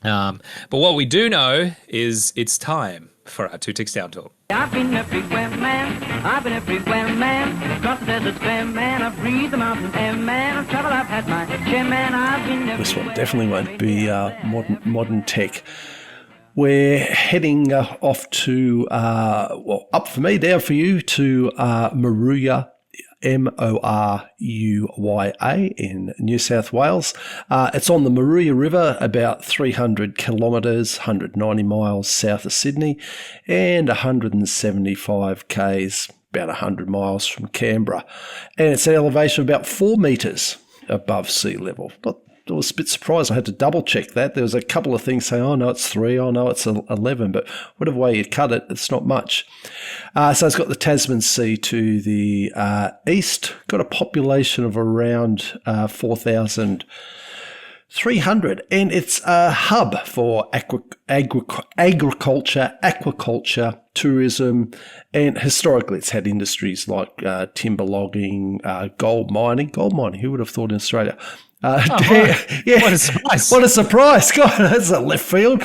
But what we do know is it's time for our Two Ticks Down talk. I've been everywhere, man. I've been everywhere, man. Across the desert fair, man. I've breathed the mountain air, man. I've traveled, I've had my share, man. I've been everywhere. This one definitely won't be modern tech. We're heading off to, up for me, down for you, to Moruya, Moruya in New South Wales. It's on the Moruya River, about 300 kilometres, 190 miles south of Sydney, and 175 k's, about 100 miles from Canberra. And it's an elevation of about 4 metres above sea level. I was a bit surprised. I had to double check that. There was a couple of things saying, oh no, it's 3, oh no, it's 11, but whatever way you cut it, it's not much. So it's got the Tasman Sea to the east, got a population of around 4,300, and it's a hub for agriculture, aquaculture, tourism, and historically it's had industries like timber logging, gold mining. Who would have thought in Australia? Yeah. What a surprise. What a surprise. God, that's a left field.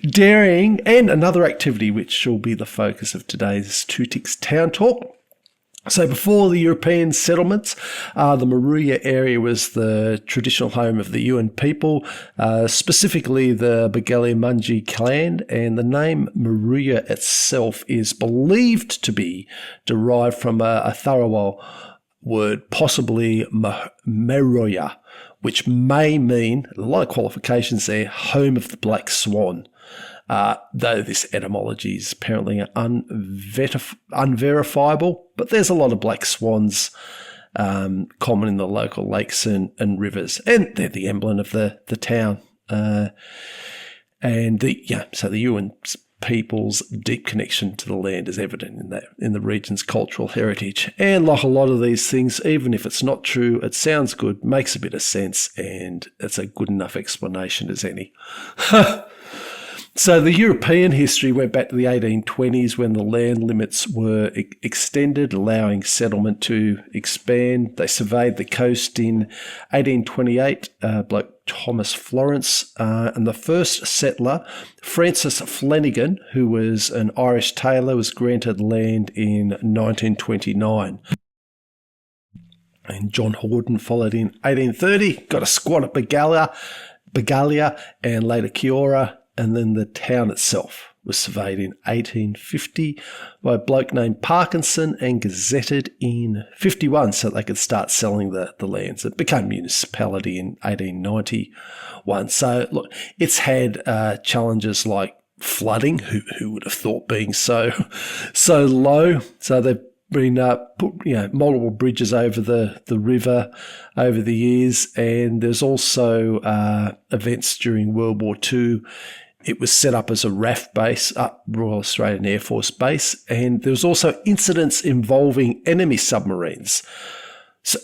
Dairying, and another activity which will be the focus of today's Two Ticks Town Talk. So before the European settlements, the Moruya area was the traditional home of the Yuin people, specifically the Bagali-Munji clan, and the name Moruya itself is believed to be derived from a Tharawal word, possibly Moruya, which may mean, a lot of qualifications there, home of the black swan. Though this etymology is apparently unverifiable, but there's a lot of black swans common in the local lakes and rivers, and they're the emblem of the town. So the Yuin people's deep connection to the land is evident in the region's cultural heritage. And like a lot of these things, even if it's not true, it sounds good, makes a bit of sense, and it's a good enough explanation as any. So the European history went back to the 1820s when the land limits were extended, allowing settlement to expand. They surveyed the coast in 1828, bloke Thomas Florence, and the first settler, Francis Flanagan, who was an Irish tailor, was granted land in 1929. And John Horden followed in 1830, got a squat at Begalia and later Kiora. And then the town itself was surveyed in 1850 by a bloke named Parkinson and gazetted in 51 so they could start selling the lands. It became municipality in 1891. So, look, it's had challenges like flooding, who would have thought being so low. So they've been put multiple bridges over the river over the years, and there's also events during World War II It was set up as a RAF base, Royal Australian Air Force Base, and there was also incidents involving enemy submarines. So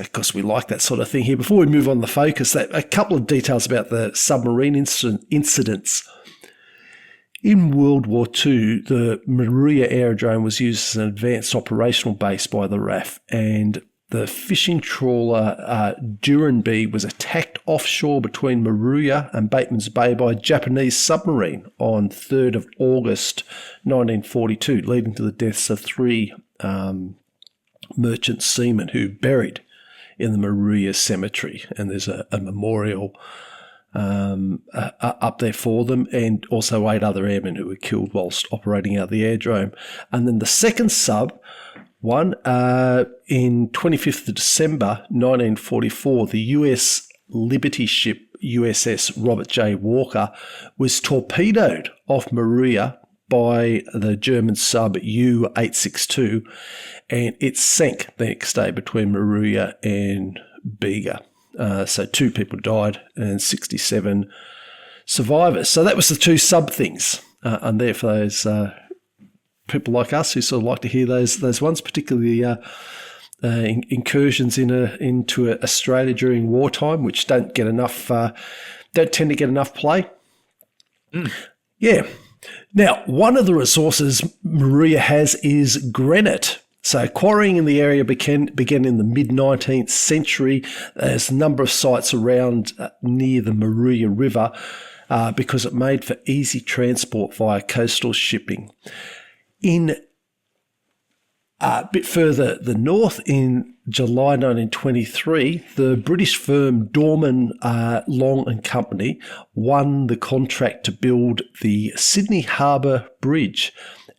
of course, we like that sort of thing here. Before we move on the focus, a couple of details about the submarine incidents. In World War II, the Moruya aerodrome was used as an advanced operational base by the RAF, and the fishing trawler Duranby was attacked offshore between Moruya and Bateman's Bay by a Japanese submarine on 3rd of August 1942, leading to the deaths of 3 merchant seamen who buried in the Moruya cemetery. And there's a memorial up there for them, and also 8 other airmen who were killed whilst operating out the aerodrome. And then the second sub one, in 25th of December 1944, the US Liberty ship USS Robert J. Walker was torpedoed off Moruya by the German sub U-862, and it sank the next day between Moruya and Bega. So 2 people died and 67 survivors. So that was the 2 sub things. And there for those people like us who sort of like to hear those ones, particularly incursions into Australia during wartime, which don't tend to get enough play. Yeah. Now, one of the resources Moruya has is granite. So quarrying in the area began in the mid-19th century. There's a number of sites around near the Moruya River because it made for easy transport via coastal shipping. In a bit further the north, in July 1923, the British firm Dorman, Long and Company won the contract to build the Sydney Harbour Bridge,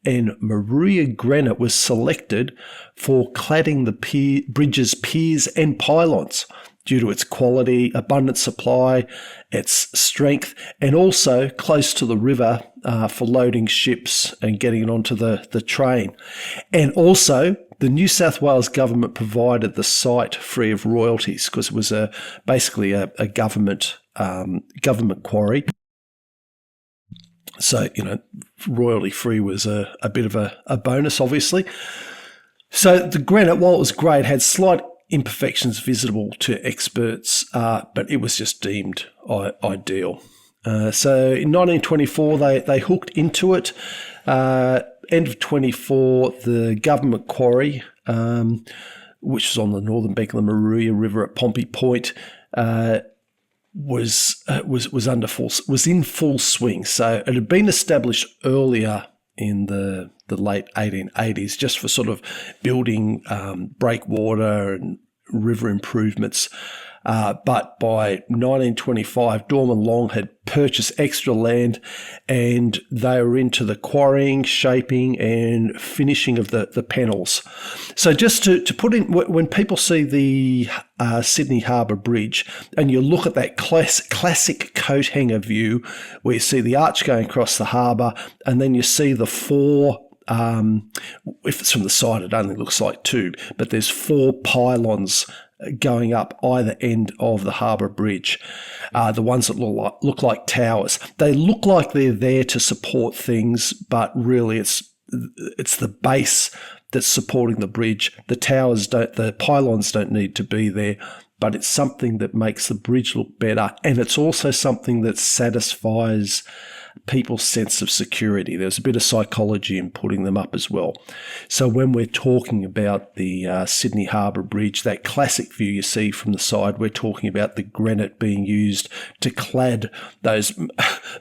and Moruya granite was selected for cladding the bridge's piers and pylons due to its quality, abundant supply, its strength, and also close to the river for loading ships and getting it onto the train. And also, the New South Wales government provided the site free of royalties because it was basically a government quarry. So, royalty free was a bit of a bonus, obviously. So the granite, while it was great, had slight imperfections visible to experts, but it was just deemed ideal. So in 1924, they hooked into it. End of 24, the government quarry, which was on the northern bank of the Moruya River at Pompey Point, was in full swing. So it had been established earlier in the late 1880s, just for sort of building breakwater and river improvements. But by 1925, Dorman Long had purchased extra land, and they were into the quarrying, shaping, and finishing of the panels. So just to put in, when people see the Sydney Harbour Bridge, and you look at that classic coat hanger view, where you see the arch going across the harbour, and then you see the 4. If it's from the side, it only looks like 2, but there's 4 pylons going up either end of the harbour bridge. The ones that look like towers. They look like they're there to support things, but really it's the base that's supporting the bridge. The pylons don't need to be there, but it's something that makes the bridge look better, and it's also something that satisfies people's sense of security. There's a bit of psychology in putting them up as well. So when we're talking about the Sydney Harbour Bridge, that classic view you see from the side, we're talking about the granite being used to clad those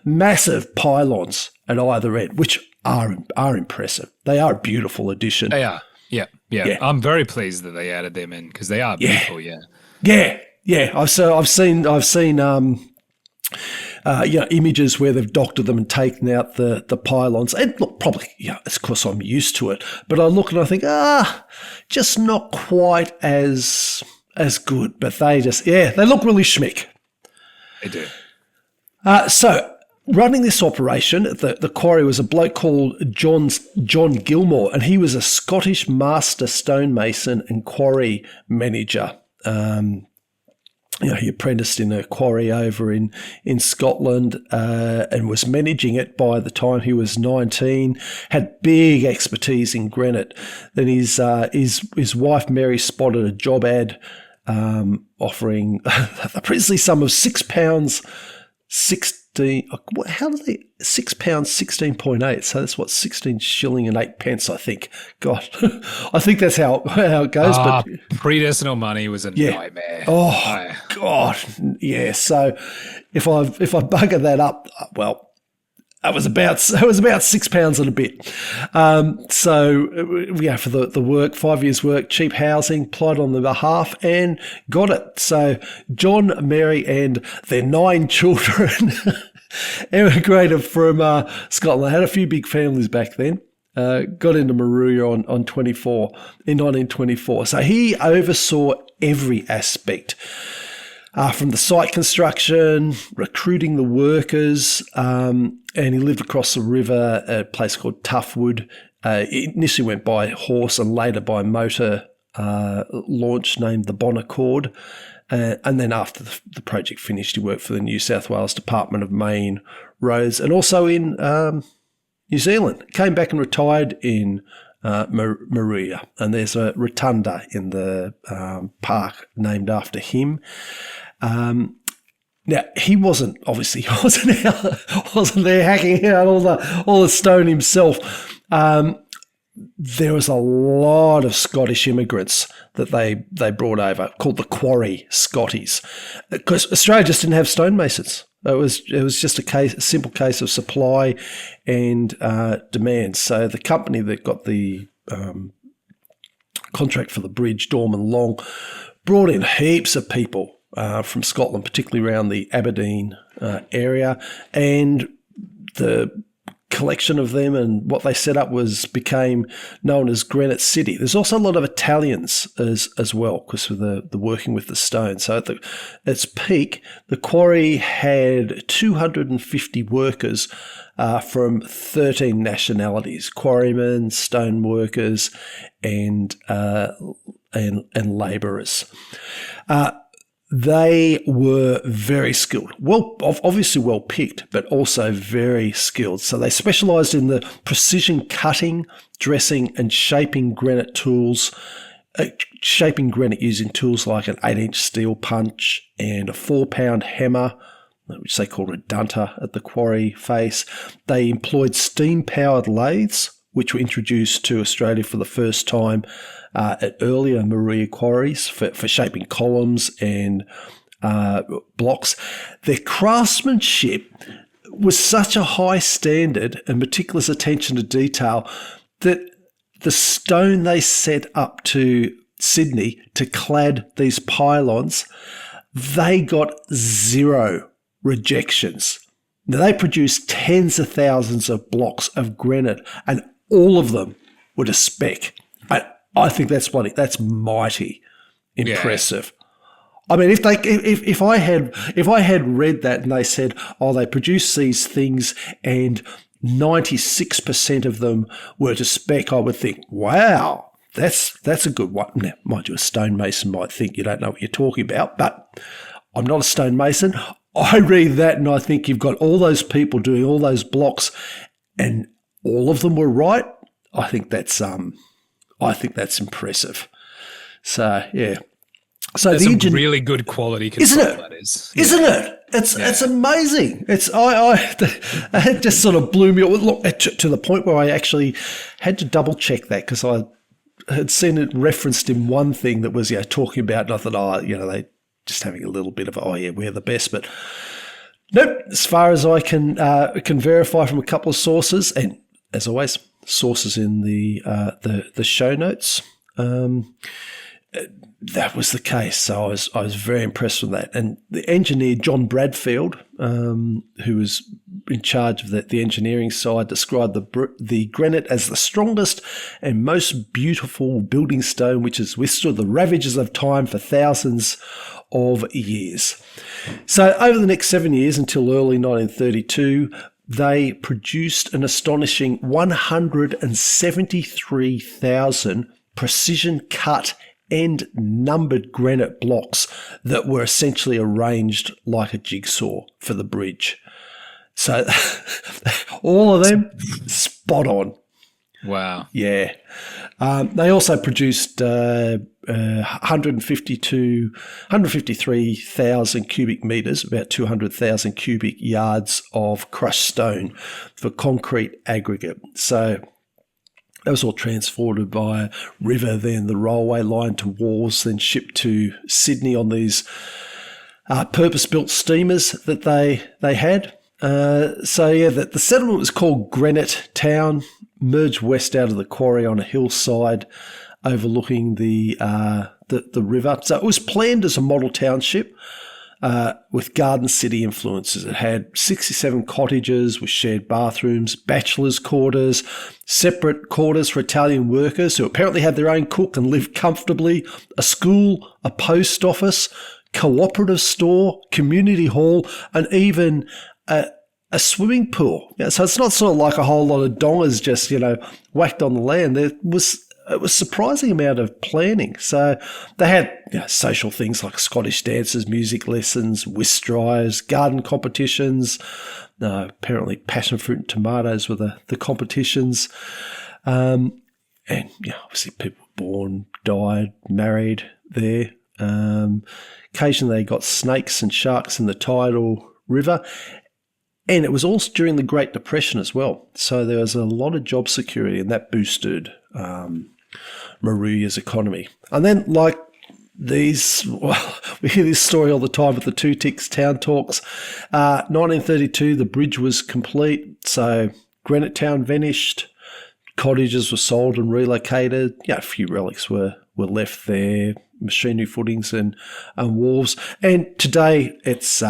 massive pylons at either end, which are impressive. They are a beautiful addition. They are. Yeah. I'm very pleased that they added them in because they are beautiful. Yeah. I've seen images where they've doctored them and taken out the pylons. And look, probably, of course I'm used to it, but I look and I think, just not quite as good. But they look really schmick. They do. So running this operation, the quarry was a bloke called John Gilmore, and he was a Scottish master stonemason and quarry manager. he apprenticed in a quarry over in Scotland and was managing it by the time he was 19, had big expertise in granite. Then his wife Mary spotted a job ad offering the princely sum of £6.16. How do they? £6.16.8. So that's what, 16 shilling and 8 pence, I think. God, I think that's how it goes. But pre-decimal money was a nightmare. Oh God, yeah. So if I bugger that up, well, it was about £6 and a bit. So yeah, for the work, 5 years work, cheap housing, applied on the behalf and got it. So John, Mary and their 9 children emigrated from Scotland. They had a few big families back then. Got into Moruya in 1924. So he oversaw every aspect. From the site construction, recruiting the workers, and he lived across the river at a place called Toughwood. It initially went by horse and later by motor launch named the Bonaccord. And then after the project finished, he worked for the New South Wales Department of Main Roads and also in New Zealand. Came back and retired in Moruya, and there's a rotunda in the park named after him. Now he wasn't there hacking out all the stone himself. There was a lot of Scottish immigrants that they brought over, called the Quarry Scotties, because Australia just didn't have stonemasons. It was just a simple case of supply and demand. So the company that got the contract for the bridge, Dorman Long, brought in heaps of people from Scotland, particularly around the Aberdeen area, and the collection of them and what they set up became known as Granite City. There's also a lot of Italians as well, because of the working with the stone. So at its peak, the quarry had 250 workers from 13 nationalities: quarrymen, stone workers, and labourers. They were very skilled, obviously well picked, but also very skilled. So they specialised in the precision cutting, dressing and shaping granite tools, shaping granite using tools like an 8-inch steel punch and a 4-pound hammer, which they called a dunter at the quarry face. They employed steam-powered lathes, which were introduced to Australia for the first time at earlier Moruya quarries for shaping columns and blocks. Their craftsmanship was such a high standard and meticulous attention to detail that the stone they set up to Sydney to clad these pylons, they got 0 rejections. Now, they produced tens of thousands of blocks of granite, and all of them were to spec. I think that's mighty impressive. Yeah. I mean, if I had read that and they said, oh, they produce these things and 96% of them were to spec, I would think, wow, that's a good one. Now, mind you, a stonemason might think you don't know what you're talking about, but I'm not a stonemason. I read that and I think you've got all those people doing all those blocks and all of them were right. I think that's impressive. So yeah. So that's some really good quality control, isn't it? That is, yeah. Isn't it? It's amazing. It just sort of blew me away. Look, to the point where I actually had to double check that because I had seen it referenced in one thing that was talking about, and I thought, they just having a little bit of we're the best, but nope. As far as I can verify from a couple of sources, and as always, sources in the show notes. That was the case, so I was very impressed with that. And the engineer John Bradfield, who was in charge of the engineering side, described the granite as the strongest and most beautiful building stone which has withstood the ravages of time for thousands of years. So over the next 7 years until early 1932, they produced an astonishing 173,000 precision cut and numbered granite blocks that were essentially arranged like a jigsaw for the bridge. So all of them spot on. Wow. Yeah. They also produced 153,000 cubic metres, about 200,000 cubic yards of crushed stone for concrete aggregate. So that was all transported by a river, then the railway line to wharves, then shipped to Sydney on these purpose-built steamers that they had. The settlement was called Granite Town, merged west out of the quarry on a hillside overlooking the river. So it was planned as a model township with garden city influences. It had 67 cottages with shared bathrooms, bachelors' quarters, separate quarters for Italian workers who apparently had their own cook and lived comfortably, a school, a post office, cooperative store, community hall, and even a swimming pool. Yeah, so it's not sort of like a whole lot of dongers just, whacked on the land. It was surprising amount of planning. So they had social things like Scottish dances, music lessons, whisk drives, garden competitions. Apparently passion fruit and tomatoes were the competitions. And obviously people were born, died, married there. Occasionally they got snakes and sharks in the tidal river. And it was also during the Great Depression as well. So there was a lot of job security, and that boosted Moruya's economy. And then, we hear this story all the time at the Two Ticks Town Talks. 1932, the bridge was complete. So Granite Town vanished. Cottages were sold and relocated. A few relics were left there, machinery footings and wharves. And today it's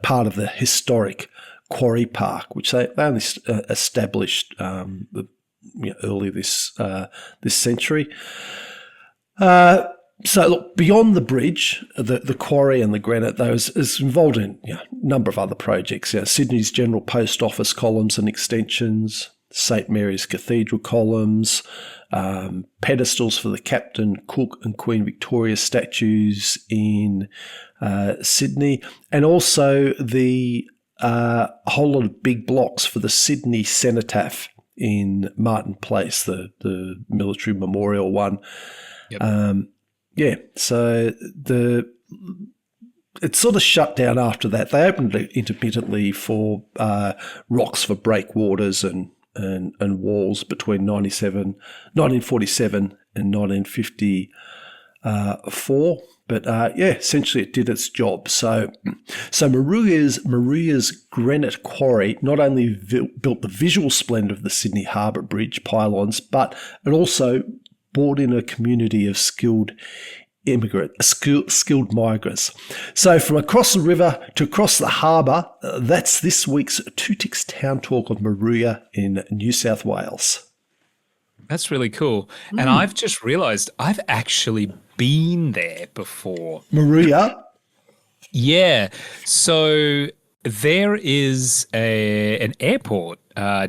part of the historic Quarry Park, which they only established early this century. So look, beyond the bridge, the quarry and the granite, is involved in a number of other projects. Sydney's General Post Office columns and extensions, St Mary's Cathedral columns, pedestals for the Captain Cook and Queen Victoria statues in Sydney, and also a whole lot of big blocks for the Sydney Cenotaph in Martin Place, the military memorial one. Yep. So it sort of shut down after that. They opened it intermittently for rocks for breakwaters and walls between 1947 and 1954. But essentially it did its job. So Moruya's granite quarry not only built the visual splendour of the Sydney Harbour Bridge pylons, but it also brought in a community of skilled migrants. So from across the river to across the harbour, that's this week's Two Ticks Town Talk of Moruya in New South Wales. That's really cool. And I've just realised I've actually been there before. Moruya? Yeah. So there is an airport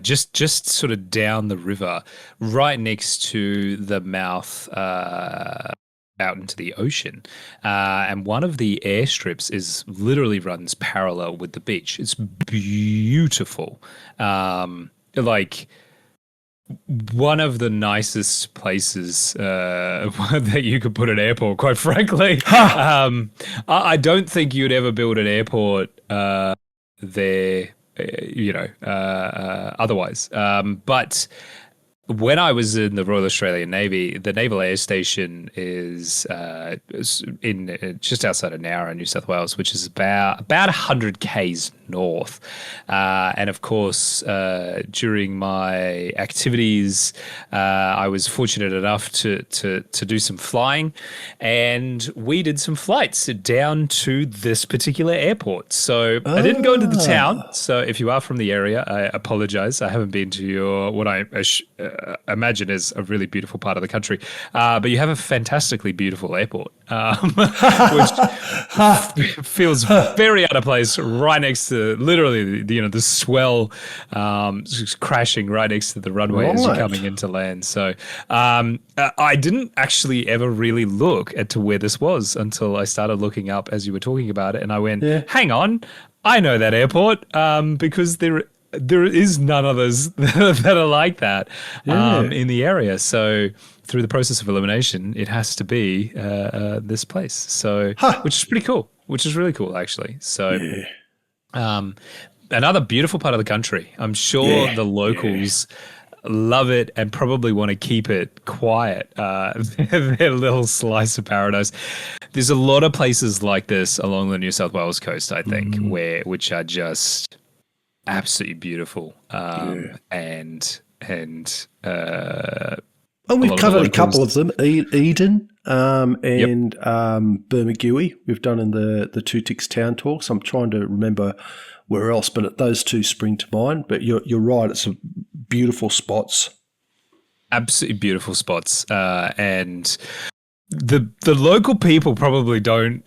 just sort of down the river, right next to the mouth out into the ocean. And one of the airstrips literally runs parallel with the beach. It's beautiful. One of the nicest places that you could put an airport, quite frankly. I don't think you'd ever build an airport there, otherwise. But when I was in the Royal Australian Navy, the Naval Air Station is in just outside of Nowra, New South Wales, which is about 100 k's north. And of course, during my activities, I was fortunate enough to do some flying, and we did some flights down to this particular airport. So I didn't go into the town. So if you are from the area, I apologize. I haven't been to what I imagine is a really beautiful part of the country. But you have a fantastically beautiful airport, which feels very out of place right next to literally, the swell crashing right next to the runway as you're coming into land. So I didn't actually ever really look at to where this was until I started looking up as you were talking about it, and I went, hang on, I know that airport because there is none others that are like that in the area. So through the process of elimination, it has to be this place. So, which is pretty cool, which is really cool, actually. So another beautiful part of the country. I'm sure the locals love it and probably want to keep it quiet, their little slice of paradise. There's a lot of places like this along the New South Wales coast, I think, which are just absolutely beautiful. And we've covered a couple of them, Eden and Bermagui. We've done in the Two Ticks Town Talks. I'm trying to remember where else, but those two spring to mind. But you're right, it's some beautiful spots. Absolutely beautiful spots. And the local people probably don't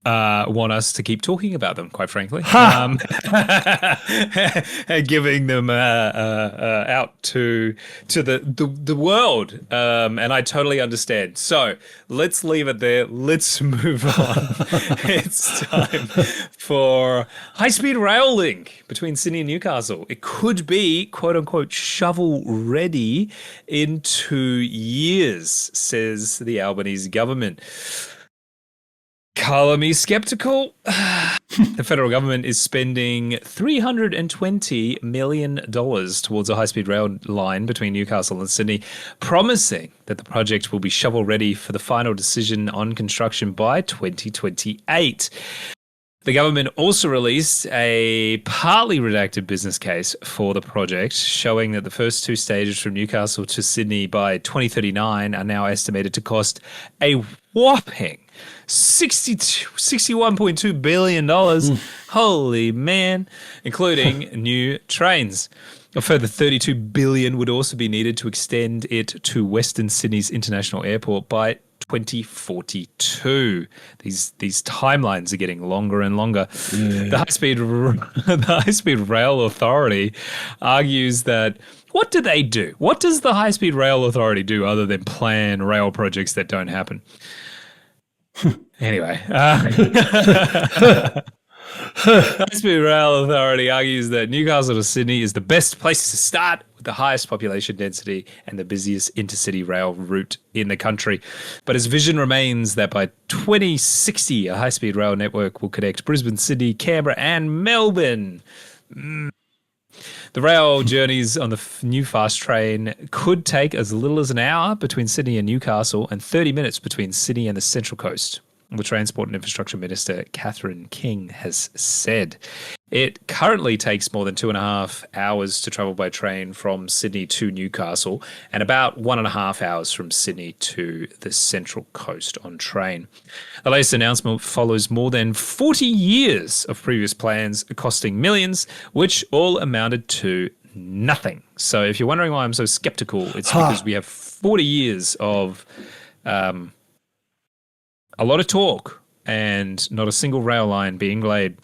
want us to keep talking about them, quite frankly, giving them out to the world, and I totally understand. So let's leave it there. Let's move on. It's time for high-speed rail link between Sydney and Newcastle. It could be, quote unquote, shovel ready in 2 years, says the Albanese government. Color me skeptical. The federal government is spending $320 million towards a high-speed rail line between Newcastle and Sydney, promising that the project will be shovel-ready for the final decision on construction by 2028. The government also released a partly redacted business case for the project, showing that the first 2 stages from Newcastle to Sydney by 2039 are now estimated to cost a whopping $61.2 billion. Holy man, including new trains. A further $32 billion would also be needed to extend it to Western Sydney's International Airport by 2042. These timelines are getting longer and longer. The high-speed rail authority argues that what do they do? What does the high-speed rail authority do other than plan rail projects that don't happen? Anyway, the High-Speed Rail Authority argues that Newcastle to Sydney is the best place to start with the highest population density and the busiest intercity rail route in the country. But its vision remains that by 2060, a high-speed rail network will connect Brisbane, Sydney, Canberra, and Melbourne. The rail journeys on the new fast train could take as little as an hour between Sydney and Newcastle and 30 minutes between Sydney and the Central Coast, the Transport and Infrastructure Minister Catherine King has said. It currently takes more than 2.5 hours to travel by train from Sydney to Newcastle and about 1.5 hours from Sydney to the Central Coast on train. The latest announcement follows more than 40 years of previous plans costing millions, which all amounted to nothing. So if you're wondering why I'm so skeptical, it's because we have 40 years of a lot of talk and not a single rail line being laid.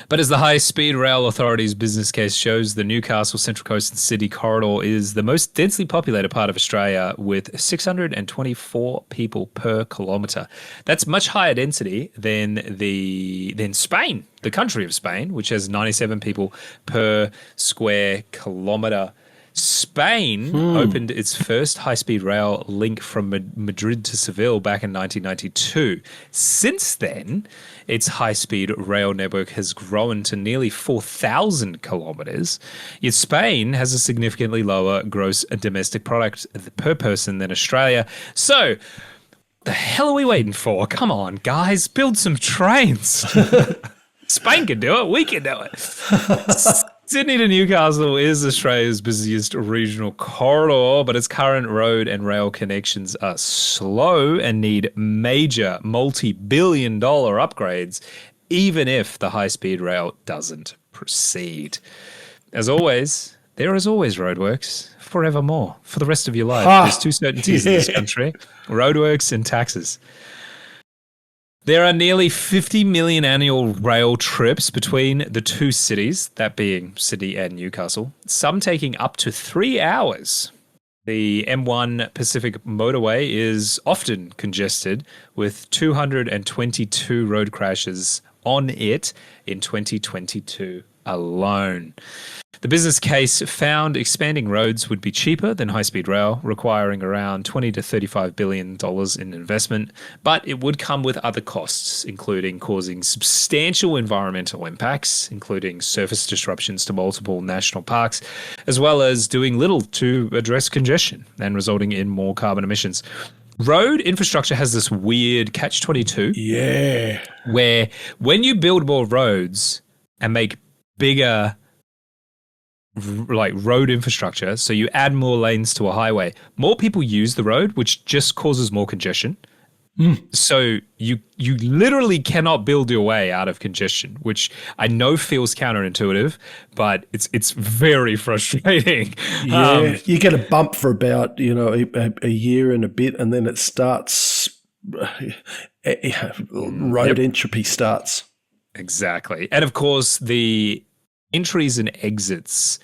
But as the High-Speed Rail Authority's business case shows, the Newcastle, Central Coast and City corridor is the most densely populated part of Australia with 624 people per kilometre. That's much higher density than Spain, the country of Spain, which has 97 people per square kilometre. Spain opened its first high-speed rail link from Madrid to Seville back in 1992. Since then, its high-speed rail network has grown to nearly 4,000 kilometres. Yet Spain has a significantly lower gross domestic product per person than Australia. So, the hell are we waiting for? Come on, guys, build some trains. Spain can do it. We can do it. Sydney to Newcastle is Australia's busiest regional corridor, but its current road and rail connections are slow and need major multi-billion-dollar upgrades, even if the high-speed rail doesn't proceed. As always, there is always roadworks forevermore for the rest of your life. There's two certainties in this country: roadworks and taxes. There are nearly 50 million annual rail trips between the two cities, that being Sydney and Newcastle, some taking up to 3 hours. The M1 Pacific motorway is often congested, with 222 road crashes on it in 2022 alone. The business case found expanding roads would be cheaper than high-speed rail, requiring around $20 to $35 billion in investment, but it would come with other costs, including causing substantial environmental impacts, including surface disruptions to multiple national parks, as well as doing little to address congestion and resulting in more carbon emissions. Road infrastructure has this weird catch-22. Yeah. Where when you build more roads and make bigger like road infrastructure, so you add more lanes to a highway, more people use the road, which just causes more congestion. So you literally cannot build your way out of congestion, which I know feels counterintuitive, but it's very frustrating. Yeah, you get a bump for about a year and a bit, and then it starts. Road entropy starts. Exactly, and of course the entries and exits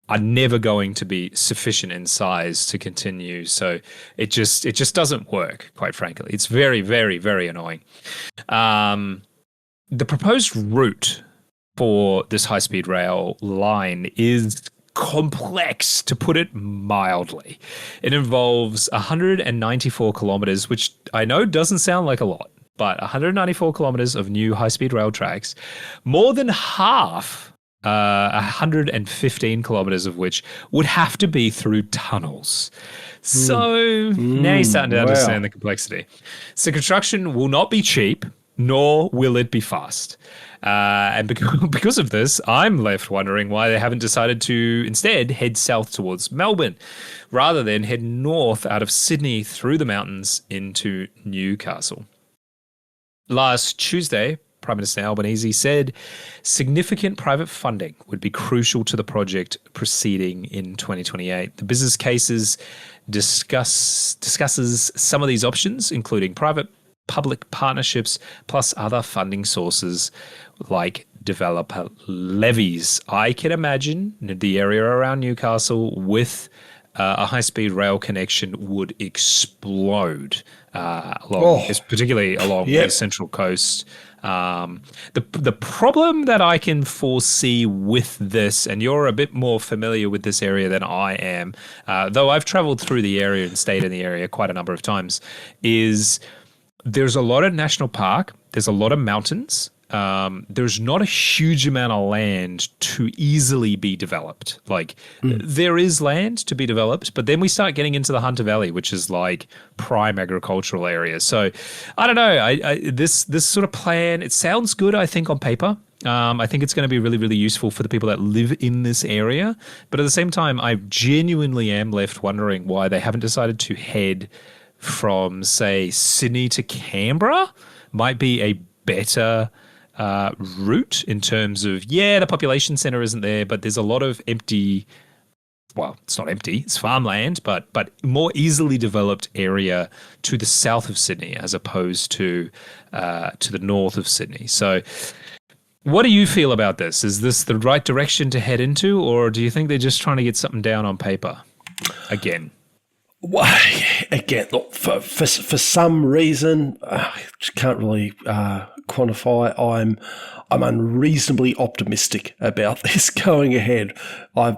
are never going to be sufficient in size to continue. So it just doesn't work, quite frankly. It's very, very, very annoying. The proposed route for this high-speed rail line is complex, to put it mildly. It involves 194 kilometers, which I know doesn't sound like a lot, but 194 kilometers of new high-speed rail tracks, more than half 115 kilometers of which would have to be through tunnels. So now you're starting to understand the complexity. So construction will not be cheap, nor will it be fast. And because of this, I'm left wondering why they haven't decided to instead head south towards Melbourne, rather than head north out of Sydney through the mountains into Newcastle. Last Tuesday, Prime Minister Albanese said significant private funding would be crucial to the project proceeding in 2028. The business cases discusses some of these options, including private-public partnerships, plus other funding sources like developer levies. I can imagine the area around Newcastle with a high-speed rail connection would explode, particularly along the Central Coast. The problem that I can foresee with this, and you're a bit more familiar with this area than I am, though I've traveled through the area and stayed in the area quite a number of times, is there's a lot of national park, there's a lot of mountains, there's not a huge amount of land to easily be developed. There is land to be developed, but then we start getting into the Hunter Valley, which is like prime agricultural area. So I don't know. This sort of plan, it sounds good, I think, on paper. I think it's going to be really, really useful for the people that live in this area. But at the same time, I genuinely am left wondering why they haven't decided to head from, say, Sydney to Canberra. Might be a better route in terms of, the population center isn't there, but there's a lot of empty, well, it's not empty, it's farmland, but more easily developed area to the south of Sydney as opposed to the north of Sydney. So what do you feel about this? Is this the right direction to head into, or do you think they're just trying to get something down on paper again? Well, again, look, for some reason, I can't really quantify. I'm unreasonably optimistic about this going ahead. I've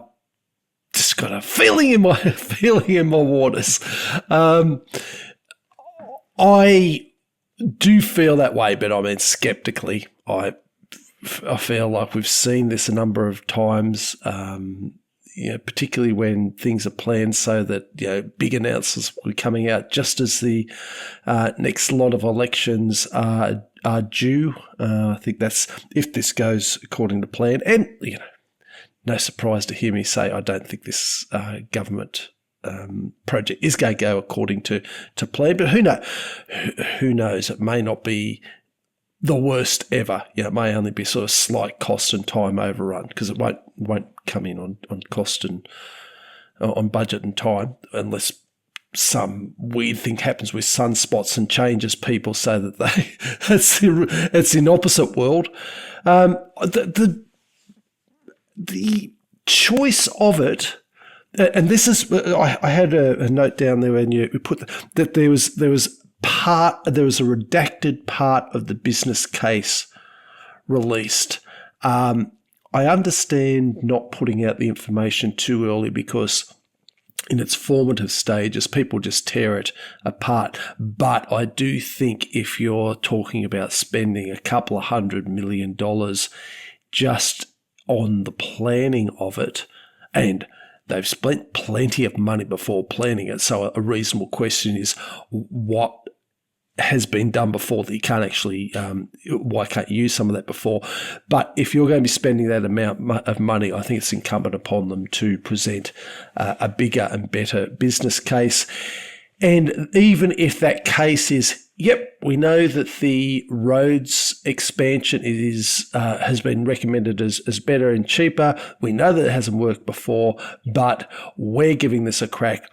just got a feeling in my waters. I do feel that way, but I mean skeptically. I feel like we've seen this a number of times. Particularly when things are planned so that big announcements will be coming out just as the next lot of elections are due. I think that's if this goes according to plan. And no surprise to hear me say I don't think this government project is going to go according to plan. But who knows? It may not be the worst ever. It may only be sort of slight cost and time overrun, because it won't come in on cost and on budget and time unless some weird thing happens with sunspots and changes people so that they it's in opposite world. The choice of it, and this is I had a note down there when you put that there was a redacted part of the business case released. I understand not putting out the information too early because in its formative stages, people just tear it apart. But I do think if you're talking about spending a couple of $100 million just on the planning of it, and they've spent plenty of money before planning it, so a reasonable question is what has been done before that you can't actually, why can't you use some of that before? But if you're going to be spending that amount of money, I think it's incumbent upon them to present a bigger and better business case. And even if that case is, yep, we know that the roads expansion has been recommended as better and cheaper. We know that it hasn't worked before, but we're giving this a crack.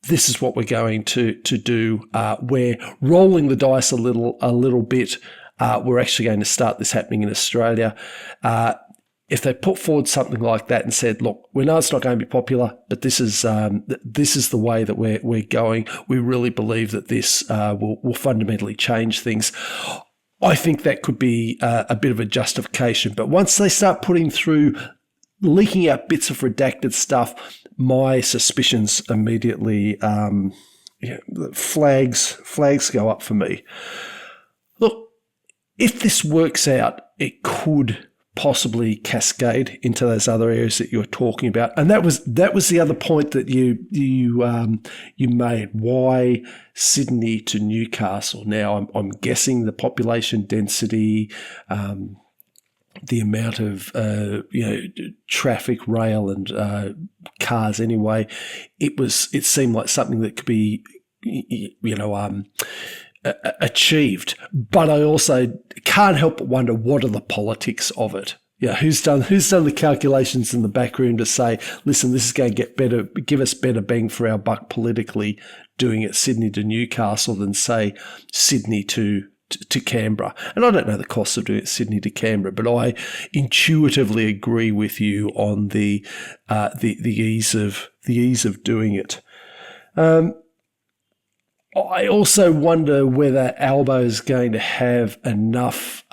This is what we're going to do. We're rolling the dice a little bit. We're actually going to start this happening in Australia. If they put forward something like that and said, look, we know it's not going to be popular, but this is the way that we're going. We really believe that this will fundamentally change things. I think that could be a bit of a justification. But once they start leaking out bits of redacted stuff, my suspicions immediately flags go up for me. Look, if this works out, it could possibly cascade into those other areas that you're talking about, and that was the other point that you made. Why Sydney to Newcastle? Now I'm guessing the population density, the amount of traffic, rail, and cars. Anyway, it seemed like something that could be achieved. But I also can't help but wonder, what are the politics of it? Yeah, who's done the calculations in the back room to say, listen, this is going to get better, give us better bang for our buck politically, doing it Sydney to Newcastle than say Sydney to Canberra. And I don't know the cost of doing it Sydney to Canberra, but I intuitively agree with you on the ease of doing it. I also wonder whether Albo is going to have enough.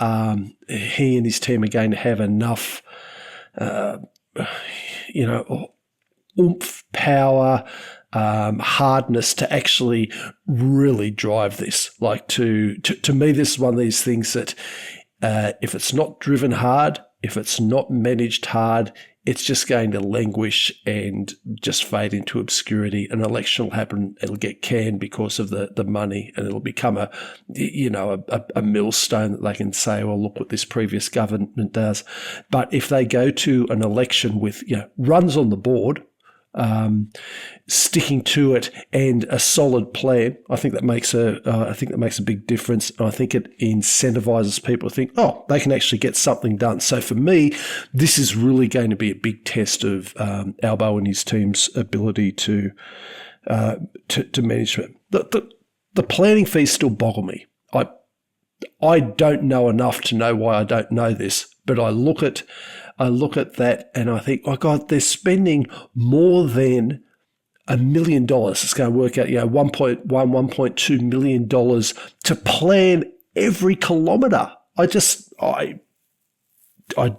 He and his team are going to have enough, oomph, power, hardness to actually really drive this. Like to me, this is one of these things that if it's not driven hard, if it's not managed hard, it's just going to languish and just fade into obscurity. An election will happen, it'll get canned because of the money, and it'll become a millstone that they can say, well, look what this previous government does. But if they go to an election with runs on the board, sticking to it, and a solid plan, I think that makes a big difference. And I think it incentivizes people to think, oh, they can actually get something done. So for me, this is really going to be a big test of Albo and his team's ability to manage it. The planning fees still boggle me. I don't know enough to know why I don't know this, but I look at that and I think, oh God, they're spending more than $1 million. It's going to work out, $1.2 million to plan every kilometre. I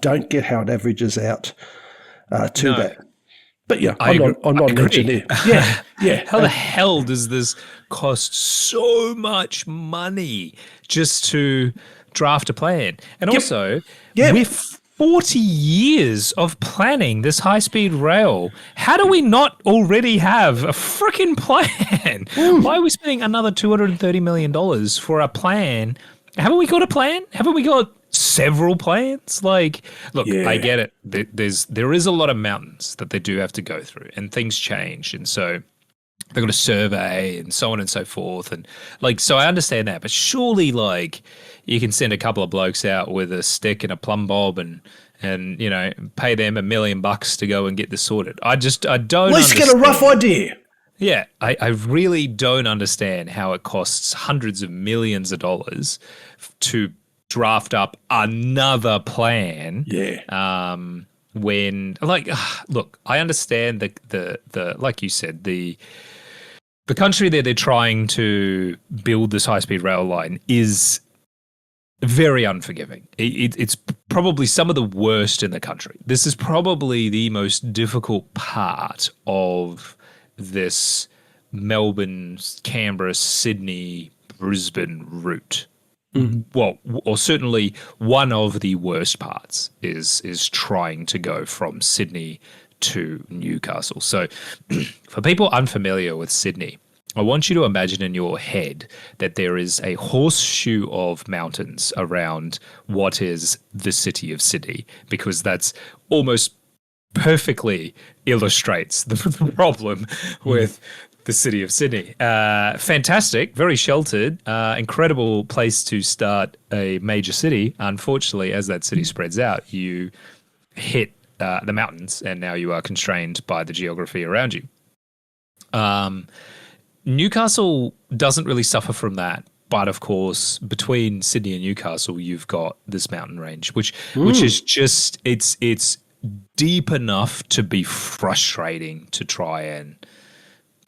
don't get how it averages out to that. But I'm not an engineer. Yeah. How the hell does this cost so much money just to draft a plan? And also, with 40 years of planning this high-speed rail, how do we not already have a freaking plan? Why are we spending another $230 million for a plan? Haven't we got a plan? Haven't we got several plans? Like, look, I get it. There is a lot of mountains that they do have to go through, and things change, and so they've got a survey and so on and so forth, and so I understand that, but surely you can send a couple of blokes out with a stick and a plumb bob and pay them $1 million to go and get this sorted. I don't. At least get a rough idea. Yeah, I really don't understand how it costs hundreds of millions of dollars to draft up another plan. Yeah. When look, I understand the like you said, the country that they're trying to build this high speed rail line is very unforgiving. It's probably some of the worst in the country. This is probably the most difficult part of this Melbourne, Canberra, Sydney, Brisbane route. Well, or certainly one of the worst parts is trying to go from Sydney to Newcastle. So for people unfamiliar with Sydney, I want you to imagine in your head that there is a horseshoe of mountains around what is the city of Sydney, because that's almost perfectly illustrates the problem with the city of Sydney. Fantastic, very sheltered, incredible place to start a major city. Unfortunately, as that city spreads out, you hit the mountains, and now you are constrained by the geography around you. Newcastle doesn't really suffer from that, but of course, between Sydney and Newcastle, you've got this mountain range, which is just it's deep enough to be frustrating to try and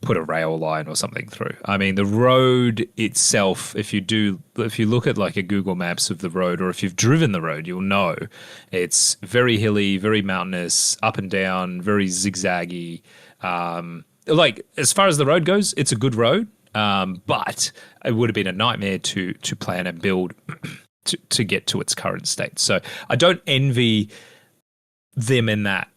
put a rail line or something through. I mean, the road itself, if you look at like a Google Maps of the road, or if you've driven the road, you'll know it's very hilly, very mountainous, up and down, very zigzaggy. Like as far as the road goes, it's a good road, but it would have been a nightmare to plan and build to get to its current state. So I don't envy them in that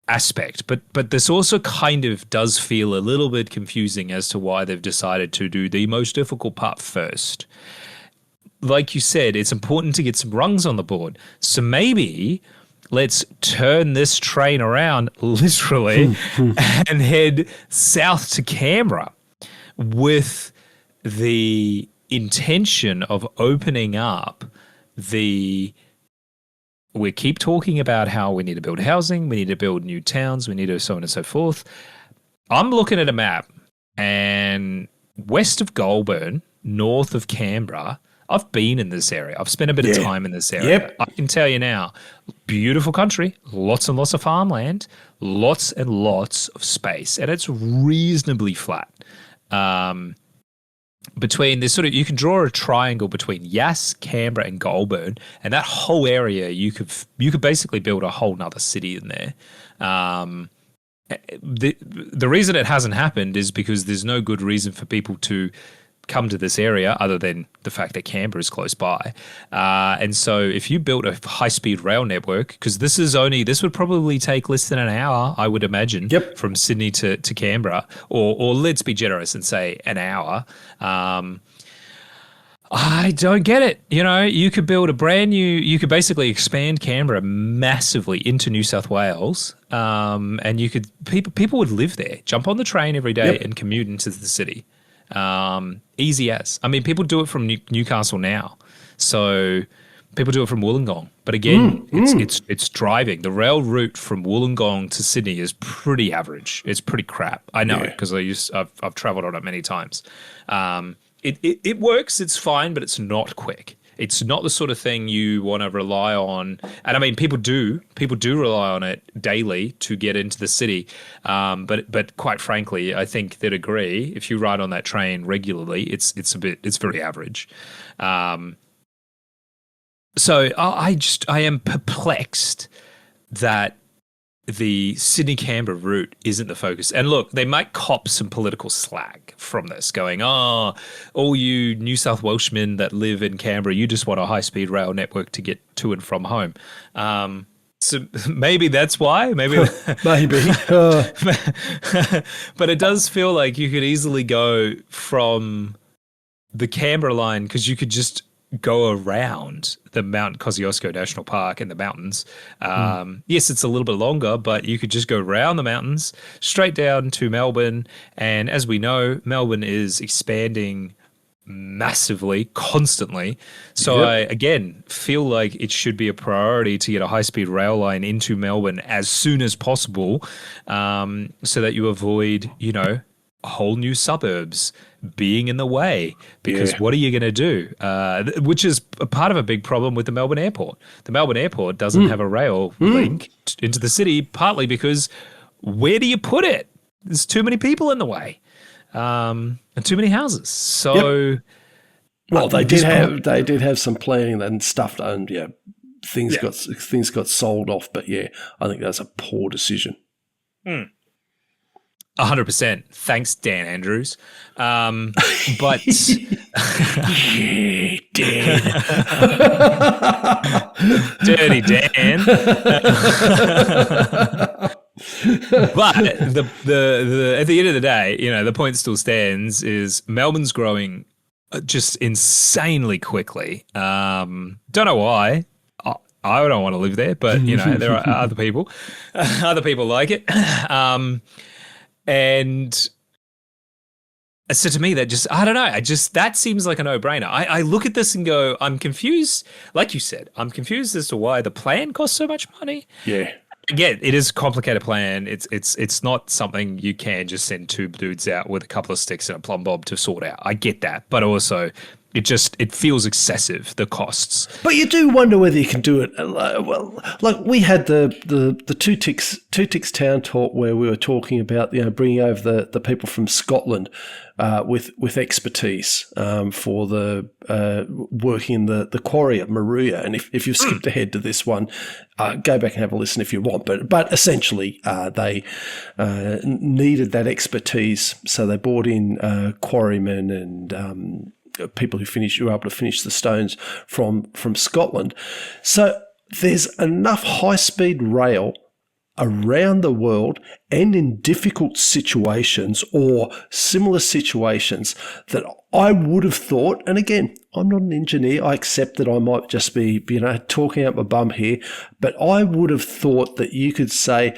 aspect, but this also kind of does feel a little bit confusing as to why they've decided to do the most difficult part first. Like you said, it's important to get some rungs on the board. So maybe let's turn this train around literally and head south to Canberra with the intention of opening up we keep talking about how we need to build housing, we need to build new towns, we need to so on and so forth. I'm looking at a map, and west of Goulburn, north of Canberra, I've been in this area. I've spent a bit of time in this area. Yep. I can tell you now, beautiful country, lots and lots of farmland, lots and lots of space, and it's reasonably flat. Between this sort of, you can draw a triangle between Yass, Canberra, and Goulburn, and that whole area you could basically build a whole nother city in there. The reason it hasn't happened is because there's no good reason for people to come to this area other than the fact that Canberra is close by. And so if you built a high-speed rail network, because this would probably take less than an hour, I would imagine, from Sydney to Canberra, or let's be generous and say an hour. I don't get it. You know, you could build you could basically expand Canberra massively into New South Wales, and people would live there, jump on the train every day and commute into the city. Easy as. I mean, people do it from Newcastle now. So people do it from Wollongong. But again, it's driving. The rail route from Wollongong to Sydney is pretty average. It's pretty crap. I know because I've traveled on it many times. It works. It's fine, but it's not quick. It's not the sort of thing you want to rely on. And I mean, people do rely on it daily to get into the city. But quite frankly, I think they'd agree, if you ride on that train regularly, it's very average. So I am perplexed that the Sydney-Canberra route isn't the focus. And look, they might cop some political slag from this, going, all you New South Welshmen that live in Canberra, you just want a high-speed rail network to get to and from home. So maybe that's why. Maybe. Maybe. But it does feel like you could easily go from the Canberra line, because you could just go around the Mount Kosciuszko National Park in the mountains. Yes, it's a little bit longer, but you could just go around the mountains straight down to Melbourne. And as we know, Melbourne is expanding massively, constantly. So I, again, feel like it should be a priority to get a high-speed rail line into Melbourne as soon as possible, so that you avoid, whole new suburbs being in the way because what are you going to do? Which is a part of a big problem with the Melbourne airport. The Melbourne airport doesn't have a rail link into the city, partly because where do you put it? There's too many people in the way, and too many houses. So, well, they did have some planning and stuff done. Yeah, things got sold off, but I think that's a poor decision. 100%. Thanks, Dan Andrews. But Dan. Dirty Dan. But the at the end of the day, the point still stands is Melbourne's growing just insanely quickly. Don't know why. I don't want to live there, but there are other people like it. And so to me, I don't know. That seems like a no-brainer. I look at this and go, I'm confused. Like you said, I'm confused as to why the plan costs so much money. Yeah. Again, it is a complicated plan. It's not something you can just send two dudes out with a couple of sticks and a plumb bob to sort out. I get that. But also, it feels excessive, the costs. But you do wonder whether you can do it. Well, like we had the two ticks town talk where we were talking about bringing over the people from Scotland with expertise for the working in the quarry at Moruya. And if you've skipped ahead to this one, go back and have a listen if you want. But essentially, they needed that expertise, so they brought in quarrymen and people who were able to finish the stones from Scotland. So there's enough high-speed rail around the world and in difficult situations or similar situations that I would have thought, and again, I'm not an engineer, I accept that I might just be, talking out my bum here, but I would have thought that you could say,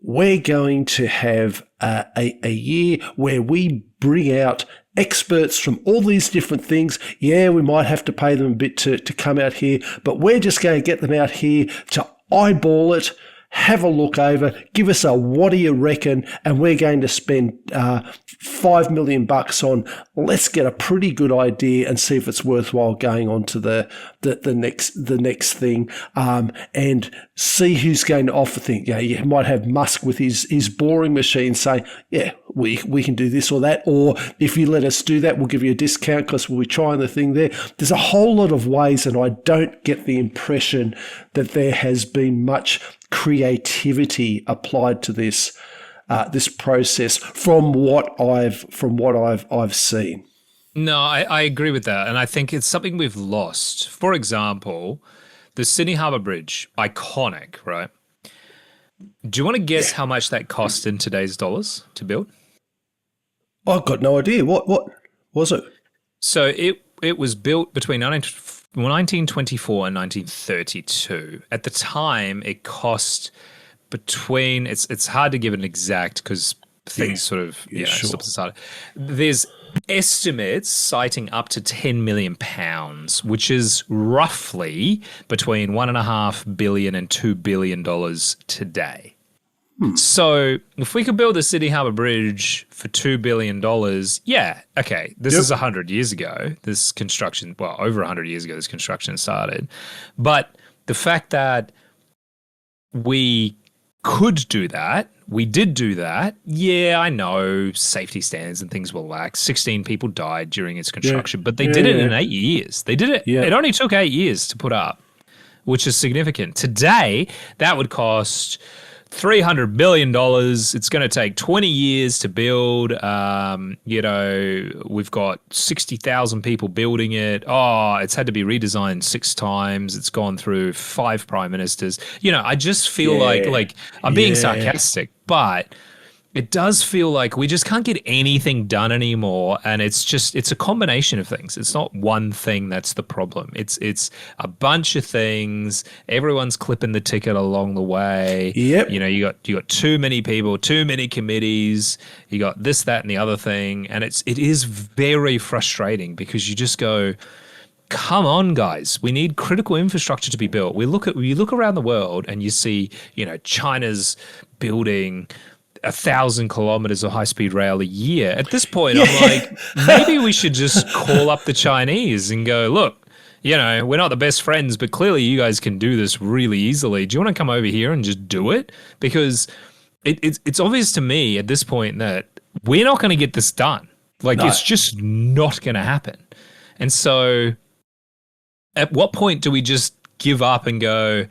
we're going to have a year where we bring out experts from all these different things. Yeah, we might have to pay them a bit to come out here, but we're just going to get them out here to eyeball it, have a look over, give us a what do you reckon, and we're going to spend $5 million on, let's get a pretty good idea and see if it's worthwhile going on to the next thing, and see who's going to offer things. You might have Musk with his boring machine saying, yeah, we can do this or that, or if you let us do that, we'll give you a discount because we'll be trying the thing there. There's a whole lot of ways, and I don't get the impression that there has been much creativity applied to this process from what I've seen. No, I agree with that, and I think it's something we've lost. For example, the Sydney Harbour Bridge, iconic, right? Do you want to guess how much that cost in today's dollars to build? I've got no idea. What was it? So it was built between 1924 and 1932. At the time, it cost between. It's hard to give an exact because things sort of stop and start. There's estimates citing up to £10 million, which is roughly between $1.5 billion and $2 billion today. So if we could build the Sydney Harbour Bridge for $2 billion, this is 100 years ago. This construction, over 100 years ago, this construction started. But the fact that we could do that, we did do that. Yeah, I know safety standards and things were lax. 16 people died during its construction, but they did it in 8 years. They did it. Yeah. It only took 8 years to put up, which is significant. Today, that would cost $300 million. It's going to take 20 years to build. We've got 60,000 people building it. It's had to be redesigned 6 times. It's gone through 5 prime ministers. I just feel like I'm being sarcastic, but it does feel like we just can't get anything done anymore. And it's a combination of things. It's not one thing that's the problem. It's a bunch of things. Everyone's clipping the ticket along the way. Yep. You got too many people, too many committees. You got this, that, and the other thing. And it is very frustrating because you just go, come on, guys. We need critical infrastructure to be built. You look around the world and you see, China's building 1,000 kilometers of high-speed rail a year. At this point, I'm like, maybe we should just call up the Chinese and go, look, we're not the best friends, but clearly you guys can do this really easily. Do you want to come over here and just do it? Because it's obvious to me at this point that we're not going to get this done. Like, it's just not going to happen. And so at what point do we just give up and go,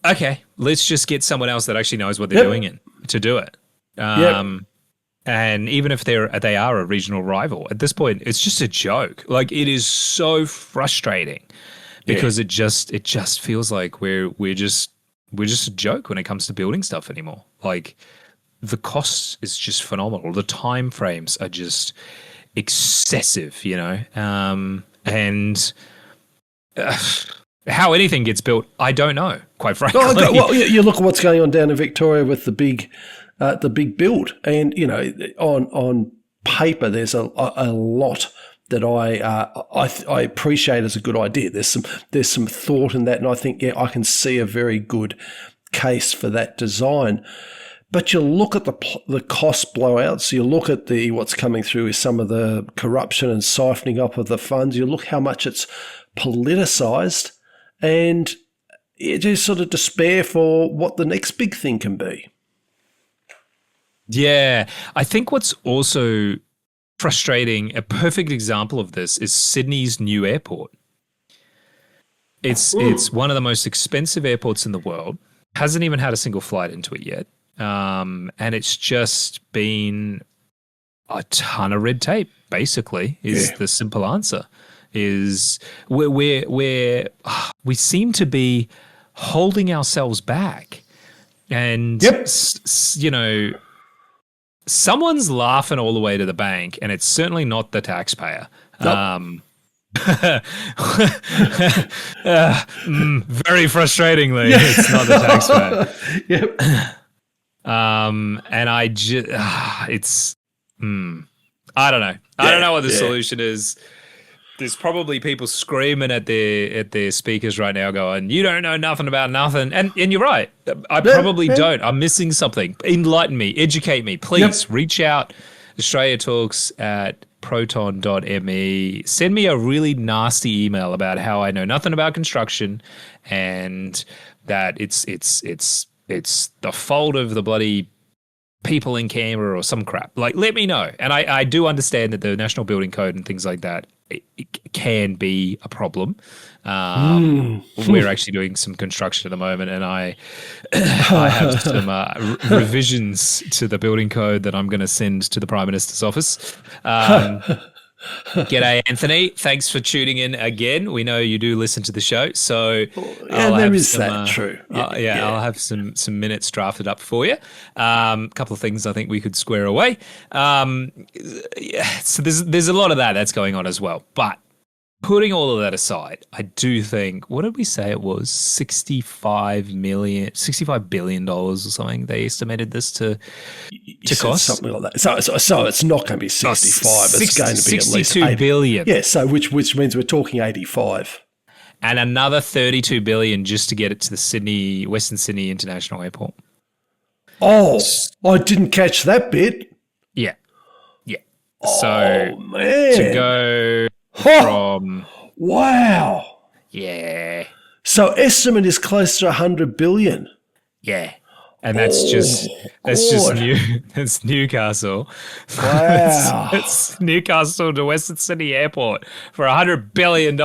okay, let's just get someone else that actually knows what they're doing in to do it? And even if they are a regional rival, at this point, it's just a joke. Like, it is so frustrating because it just feels like we're just a joke when it comes to building stuff anymore. Like, the cost is just phenomenal. The time frames are just excessive, and how anything gets built, I don't know, quite frankly. Well, you look at what's going on down in Victoria with the big build, and on paper, there's a lot that I appreciate as a good idea. There's some thought in that, and I think I can see a very good case for that design. But you look at the cost blowouts. You look at what's coming through with some of the corruption and siphoning up of the funds. You look how much it's politicized, and you just sort of despair for what the next big thing can be. Yeah, I think what's also frustrating, a perfect example of this is Sydney's new airport. It's one of the most expensive airports in the world. Hasn't even had a single flight into it yet. And it's just been a ton of red tape, basically, is the simple answer. Is we seem to be holding ourselves back. And, someone's laughing all the way to the bank, and it's certainly not the taxpayer. Nope. Very frustratingly, it's not the taxpayer. And I just, I don't know. I don't know what the solution is. There's probably people screaming at their speakers right now going, you don't know nothing about nothing. And you're right. I probably don't. I'm missing something. Enlighten me. Educate me. Please reach out. Australia Talks at proton.me. Send me a really nasty email about how I know nothing about construction and that it's the fault of the bloody people in Canberra or some crap. Like, let me know. And I do understand that the National Building Code and things like that, it can be a problem. We're actually doing some construction at the moment, and I have some revisions to the building code that I'm going to send to the Prime Minister's office. G'day, Anthony. Thanks for tuning in again. We know you do listen to the show, so true. I'll have some minutes drafted up for you. A couple of things I think we could square away. So there's a lot of that's going on as well. But putting all of that aside, I do think, what did we say it was? $65 billion or something. They estimated this to cost something like that. So it's not going to be 65. It's going to be at least 62 billion. Yeah. So which means we're talking 85. And another 32 billion just to get it to the Western Sydney International Airport. Oh, I didn't catch that bit. Yeah. So man. To go from wow. Yeah. So estimate is close to 100 billion. Yeah. And that's Newcastle. Wow. It's Newcastle to Western Sydney Airport for $100 billion.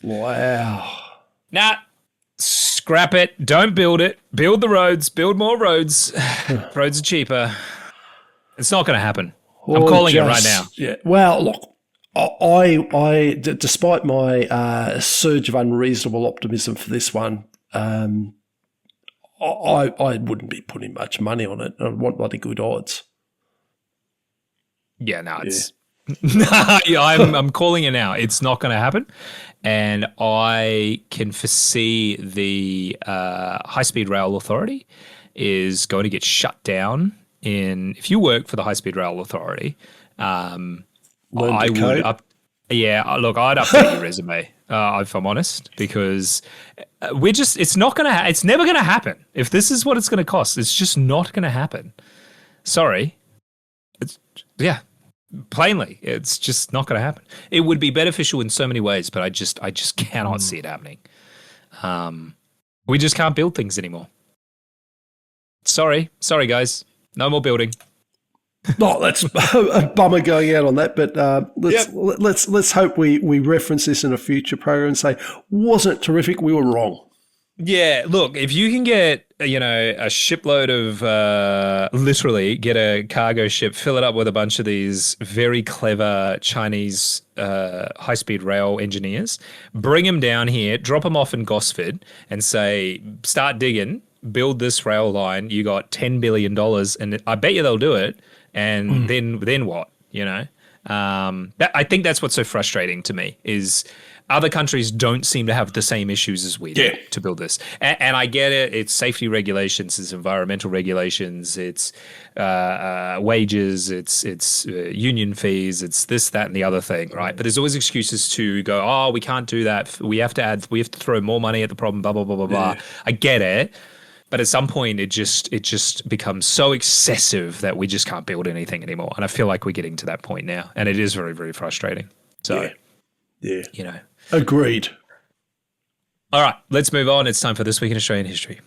Wow. Nah, scrap it. Don't build it. Build the roads. Build more roads. Roads are cheaper. It's not going to happen. I'm calling it right now. Yeah. Well, look, I despite my surge of unreasonable optimism for this one, I wouldn't be putting much money on it. I want bloody good odds. Yeah, no, it's I'm calling it now. It's not going to happen, and I can foresee the High Speed Rail Authority is going to get shut down. If you work for the High Speed Rail Authority, I'd update your resume if I'm honest, because it's never going to happen. If this is what it's going to cost, it's just not going to happen. sorry. Plainly, it's just not going to happen. It would be beneficial in so many ways, but I just cannot see it happening. We just can't build things anymore. Sorry, guys. No more building. No, that's a bummer going out on that. But let's hope we reference this in a future program and say, wasn't it terrific? We were wrong. Yeah, look, if you can get, a shipload of, literally get a cargo ship, fill it up with a bunch of these very clever Chinese high-speed rail engineers, bring them down here, drop them off in Gosford and say, start digging, build this rail line, you got $10 billion, and I bet you they'll do it, and then what, I think that's what's so frustrating to me is other countries don't seem to have the same issues as we do to build this. And I get it. It's safety regulations, it's environmental regulations, it's wages, it's union fees, it's this, that, and the other thing, right? But there's always excuses to go, oh, we can't do that. We have to throw more money at the problem, blah, blah, blah, blah, blah. I get it. But at some point, it just becomes so excessive that we just can't build anything anymore. And I feel like we're getting to that point now. And it is very, very frustrating. So, Agreed. All right, let's move on. It's time for This Week in Australian History.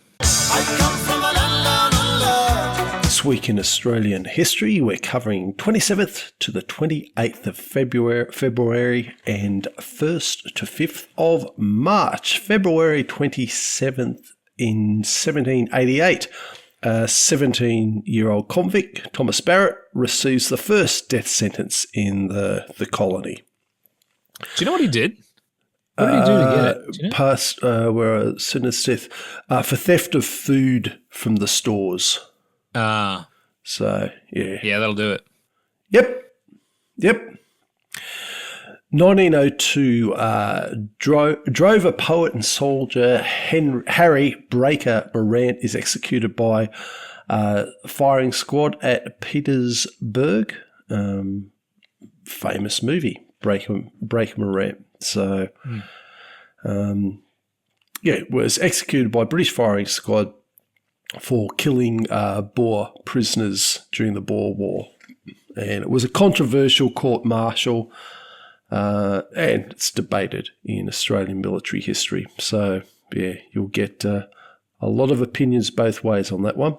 This week in Australian history, we're covering 27th to the 28th of February and 1st to 5th of March. February 27th in 1788, a 17-year-old convict, Thomas Barrett, receives the first death sentence in the colony. Do you know what he did? What did he do to get it? Do you know? Passed were sentenced to death for theft of food from the stores. So, yeah. Yeah, that'll do it. Yep. 1902, drover, poet and soldier Harry Breaker Morant is executed by firing squad at Petersburg. Famous movie, Breaker Morant. So, was executed by British firing squad for killing Boer prisoners during the Boer War. And it was a controversial court-martial, and it's debated in Australian military history. So, you'll get a lot of opinions both ways on that one.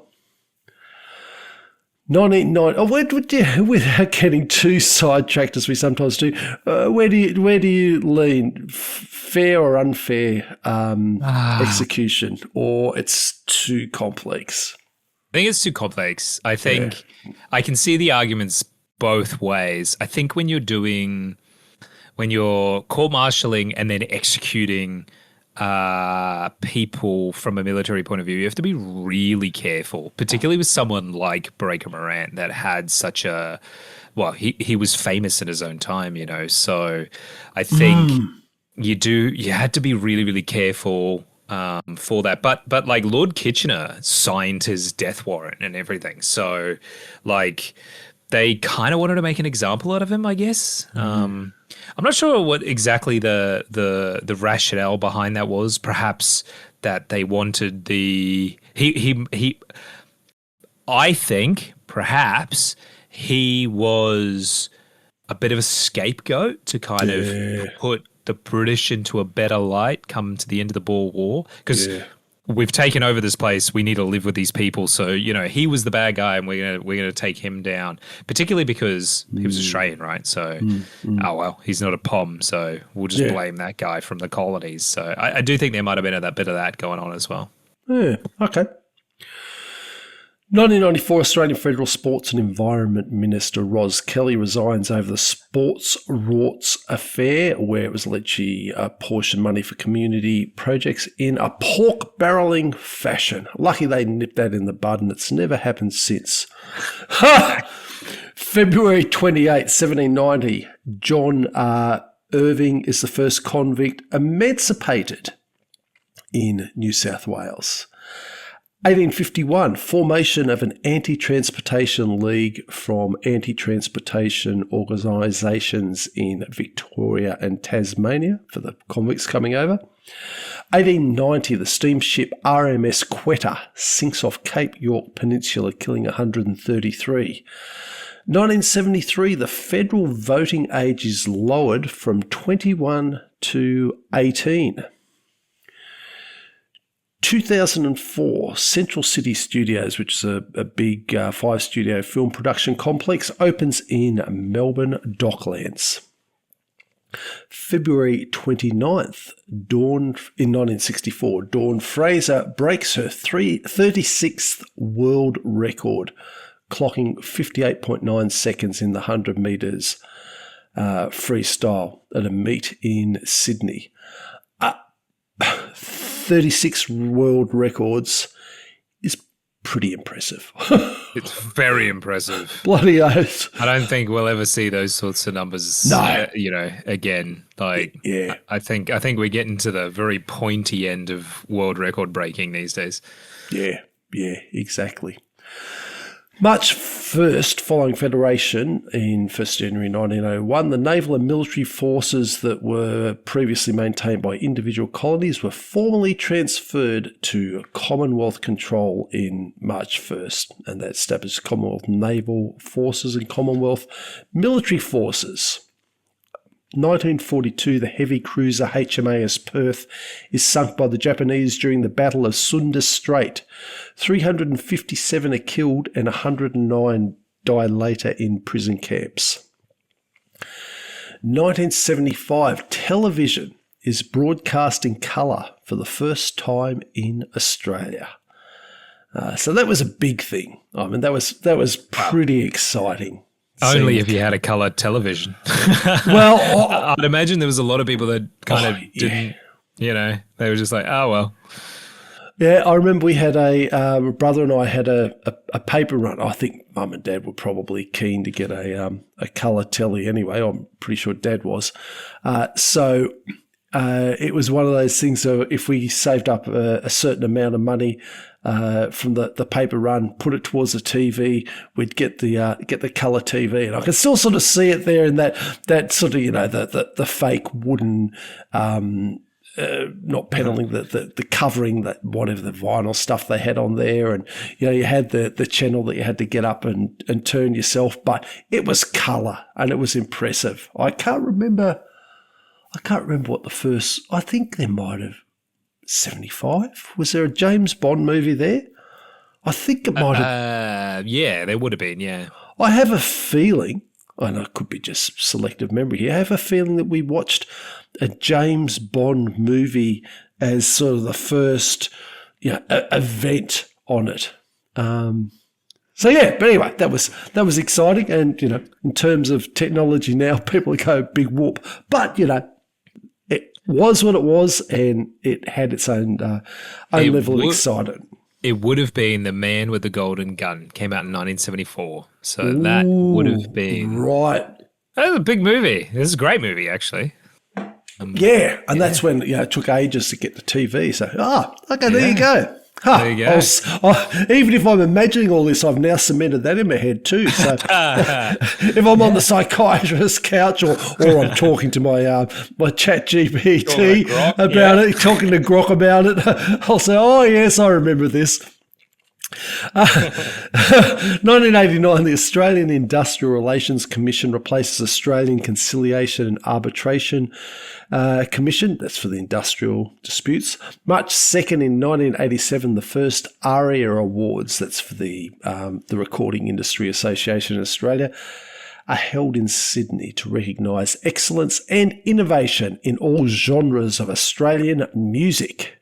1990. Without getting too sidetracked as we sometimes do, where do you lean? Fair or unfair execution, or it's too complex? I think it's too complex. I think I can see the arguments both ways. I think when you're court-martialing and then executing people from a military point of view, you have to be really careful, particularly with someone like Breaker Morant that had such a, he was famous in his own time, so I think you had to be really, really careful for that. But like Lord Kitchener signed his death warrant and everything. So like they kind of wanted to make an example out of him, I guess. I'm not sure what exactly the rationale behind that was. Perhaps that they wanted I think perhaps he was a bit of a scapegoat to kind of put the British into a better light come to the end of the Boer War, because we've taken over this place. We need to live with these people. So, he was the bad guy and we're gonna take him down, particularly because he was Australian, right? So, he's not a POM, so we'll just blame that guy from the colonies. So I do think there might have been a bit of that going on as well. Yeah, okay. 1994, Australian Federal Sports and Environment Minister Ros Kelly resigns over the sports rorts affair, where it was allegedly portioned money for community projects in a pork barrelling fashion. Lucky they nipped that in the bud, and it's never happened since. February 28, 1790, John Irving is the first convict emancipated in New South Wales. 1851, formation of an anti-transportation league from anti-transportation organisations in Victoria and Tasmania for the convicts coming over. 1890, the steamship RMS Quetta sinks off Cape York Peninsula, killing 133. 1973, the federal voting age is lowered from 21 to 18. 2004, Central City Studios, which is a big 5-studio film production complex, opens in Melbourne Docklands. February 29th, in 1964, Dawn Fraser breaks her 36th world record, clocking 58.9 seconds in the 100 metres freestyle at a meet in Sydney. 36 world records is pretty impressive. It's very impressive. Bloody oath. I don't think we'll ever see those sorts of numbers, again. Like, yeah. I think we're getting to the very pointy end of world record breaking these days. Yeah, exactly. March 1st, following Federation in 1st January 1901, the naval and military forces that were previously maintained by individual colonies were formally transferred to Commonwealth control in March 1st, and that established Commonwealth naval forces and Commonwealth military forces. 1942, the heavy cruiser HMAS Perth is sunk by the Japanese during the Battle of Sunda Strait. 357 are killed and 109 die later in prison camps. 1975, television is broadcast in colour for the first time in Australia. So that was a big thing. I mean, that was pretty exciting. Only if you had a coloured television. Well, I'd imagine there was a lot of people that kind of didn't, they were just like, oh, well. Yeah, I remember we had my brother and I had a paper run. I think Mum and Dad were probably keen to get a colour telly anyway. I'm pretty sure Dad was. So it was one of those things. So if we saved up a certain amount of money from the paper run, put it towards the TV, we'd get the colour TV, and I can still sort of see it there in that sort of the fake wooden. Not paneling, the covering, that whatever the vinyl stuff they had on there, and you had the channel that you had to get up and turn yourself, but it was colour and it was impressive. I can't remember what the first. I think there might have 75. Was there a James Bond movie there? I think it might have. Yeah, there would have been. Yeah, I have a feeling. And it could be just selective memory here. I have a feeling that we watched a James Bond movie as sort of the first event on it. So yeah, but anyway, that was exciting. And, in terms of technology now, people go big whoop. But, it was what it was, and it had its own level of excitement. It would have been The Man with the Golden Gun. Came out in 1974. So that would have been... Right. That was a big movie. This is a great movie, actually. That's when it took ages to get the TV. So, okay, there you go. There you go. Even if I'm imagining all this, I've now cemented that in my head too. So if I'm on the psychiatrist's couch or I'm talking to my chat GPT about it, talking to Grok about it, I'll say, oh, yes, I remember this. 1989, the Australian Industrial Relations Commission replaces Australian Conciliation and Arbitration Commission. That's for the industrial disputes. March 2nd in 1987, the first ARIA Awards, that's for the Recording Industry Association in Australia, are held in Sydney to recognise excellence and innovation in all genres of Australian music.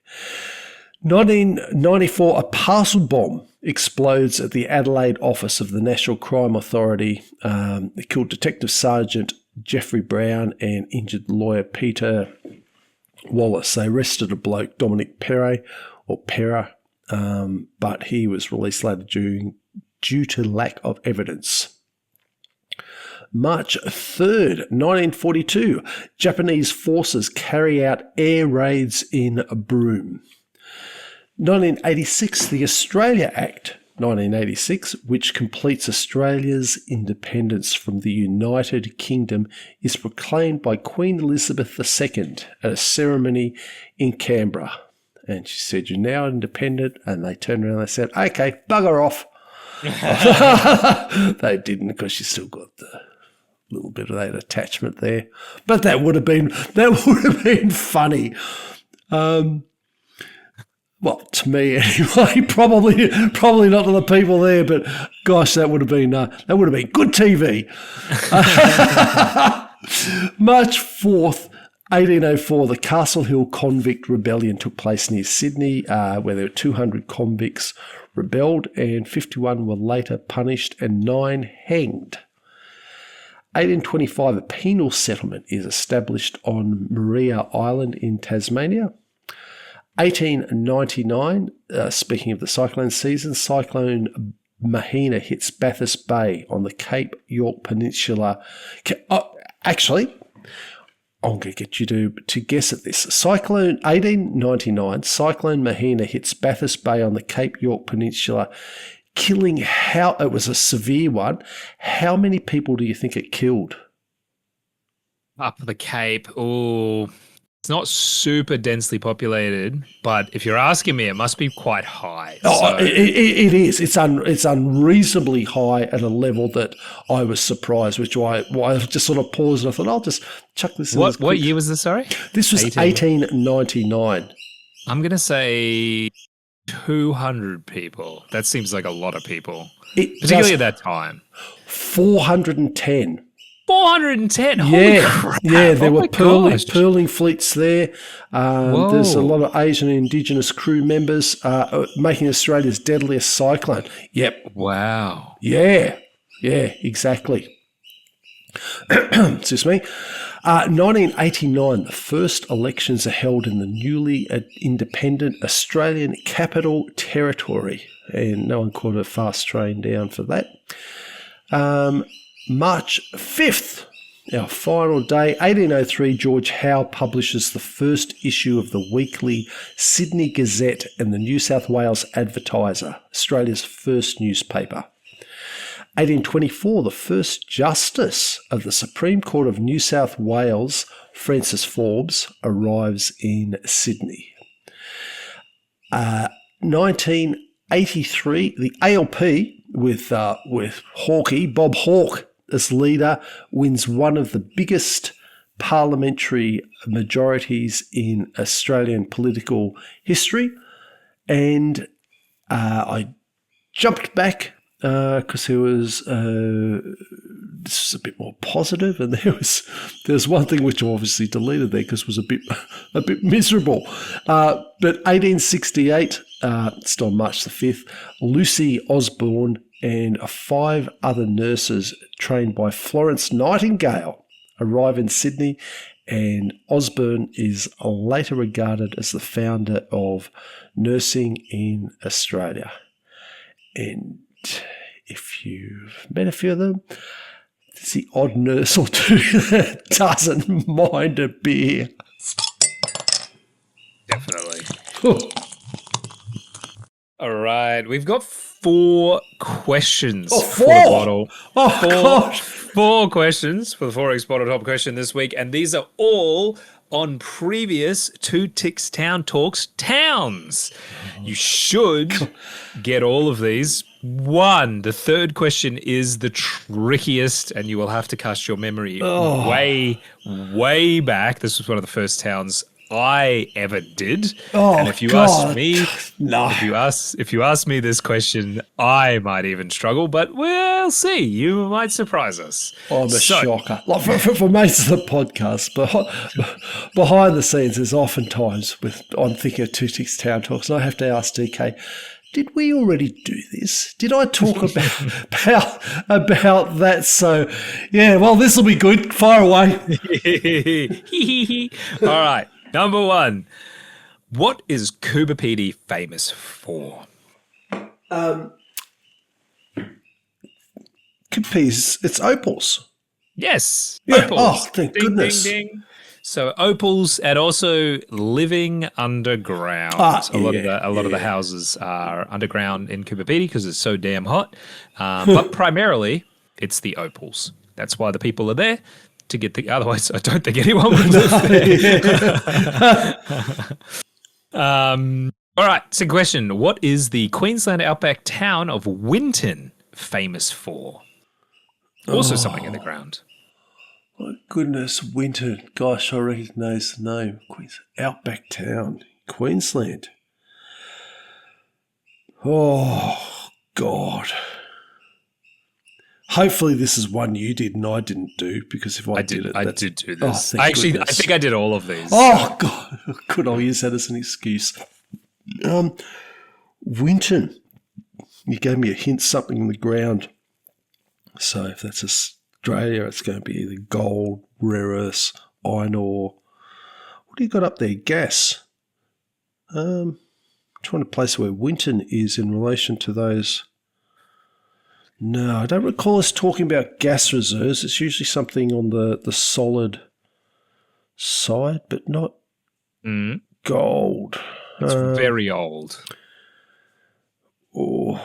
1994, a parcel bomb explodes at the Adelaide office of the National Crime Authority. It killed Detective Sergeant Jeffrey Brown and injured lawyer Peter Wallace. They arrested a bloke, Dominic Perra, but he was released later due to lack of evidence. March 3rd, 1942, Japanese forces carry out air raids in Broome. 1986, the Australia Act, 1986, which completes Australia's independence from the United Kingdom, is proclaimed by Queen Elizabeth II at a ceremony in Canberra. And she said, "You're now independent." And they turned around and they said, "Okay, bugger off." They didn't, because she still got the little bit of that attachment there. But that would have been funny. Well, to me anyway, probably not to the people there, but gosh, that would have been good TV. March 4th, 1804, the Castle Hill Convict Rebellion took place near Sydney, where there were 200 convicts rebelled, and 51 were later punished and 9 hanged. 1825, a penal settlement is established on Moruya Island in Tasmania. 1899, speaking of the cyclone season, Cyclone Mahina hits Bathurst Bay on the Cape York Peninsula. Actually, I'm going to get you to guess at this. 1899, Cyclone Mahina hits Bathurst Bay on the Cape York Peninsula, killing it was a severe one. How many people do you think it killed? Up the Cape, it's not super densely populated, but if you're asking me, it must be quite high. It is. It's unreasonably high at a level that I was surprised, which why I just sort of paused and I thought, I'll just chuck this in. What year was this, sorry? This was 1899. I'm going to say 200 people. That seems like a lot of people, particularly at that time. 410. 410. Holy crap. Yeah, there were pearling fleets there. There's a lot of Asian and Indigenous crew members making Australia's deadliest cyclone. Yep. Wow. Yeah, exactly. Excuse me. 1989, the first elections are held in the newly independent Australian Capital Territory, and no one caught a fast train down for that. March 5th, our final day, 1803, George Howe publishes the first issue of the weekly Sydney Gazette and the New South Wales Advertiser, Australia's first newspaper. 1824, the first Justice of the Supreme Court of New South Wales, Francis Forbes, arrives in Sydney. 1983, the ALP with Hawkey, Bob Hawke, as leader, wins one of the biggest parliamentary majorities in Australian political history. And I jumped back because there was this is a bit more positive, and there was one thing which I obviously deleted there because it was a bit miserable. But 1868, still on March the 5th, Lucy Osborne and 5 other nurses trained by Florence Nightingale arrive in Sydney, and Osborne is later regarded as the founder of nursing in Australia. And if you've met a few of them, there's the odd nurse or two that doesn't mind a beer. Definitely. All right, we've got 4 questions for the bottle. Gosh. 4 questions for the 4X Bottle Top question this week, and these are all on previous 2 Ticks Town Talks towns. You should get all of these. The third question is the trickiest, and you will have to cast your memory way back. This was one of the first towns I ever did. And if you ask me, if you ask me this question, I might even struggle, but we'll see. You might surprise us. I'm a shocker. Like for most of the podcast, but behind the scenes, there's often times I'm thinking of 2 Ticks Town Talks, and I have to ask DK, did we already do this? Did I talk about that? So, yeah, well, this will be good. Fire away. All right. Number 1. What is Coober PD famous for? It's opals. Yes. Yeah. Opals. Oh, thank goodness. Ding. So opals and also living underground. A lot of the houses are underground in Cooper Pedy because it's so damn hot. But primarily, it's the opals. That's why the people are there to get the. Otherwise, I don't think anyone would live there. All right. So, question: what is the Queensland outback town of Winton famous for? Also, something in the ground. My goodness, Winton. Gosh, I recognise the name. Outback town, Queensland. Oh, God. Hopefully this is one you did and I didn't do, because if I did it... I did do this. Oh, I think I did all of these. Oh, God. Could I use that as an excuse? Winton. You gave me a hint, something in the ground. So if that's Australia, it's going to be either gold, rare earths, iron ore. What do you got up there? Gas. Trying to place where Winton is in relation to those... No, I don't recall us talking about gas reserves. It's usually something on the solid side, but not gold. It's very old. Oh,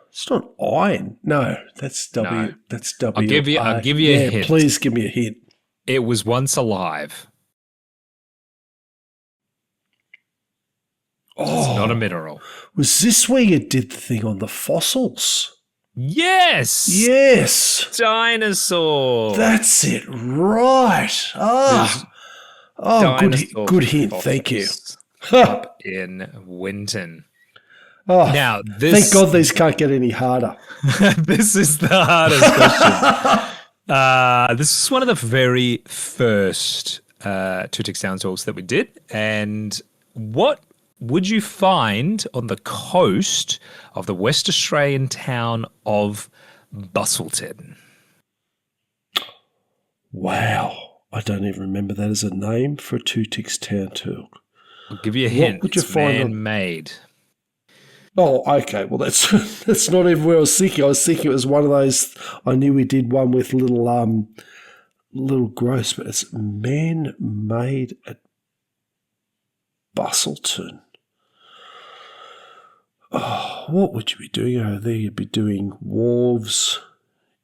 it's not iron. No, that's W. No. That's W. I'll give you a hint. Please give me a hint. It was once alive. Oh, it's not a mineral. Was this where you did the thing on the fossils? Yes. Yes. Dinosaur. That's it. Right. Good hint. Thank you. Up in Winton. Oh, now, thank God these can't get any harder. This is the hardest question. This is one of the very first Two Ticks Down talks that we did. And what would you find on the coast of the West Australian town of Busselton? Wow. I don't even remember that as a name for a Two Ticks Town talk. I'll give you a hint. What would you find man-made. Oh, okay. Well, that's not even where I was thinking. I was thinking it was one of those. I knew we did one with little gross, but it's man-made at Busselton. Oh, what would you be doing over there? You'd be doing wharves.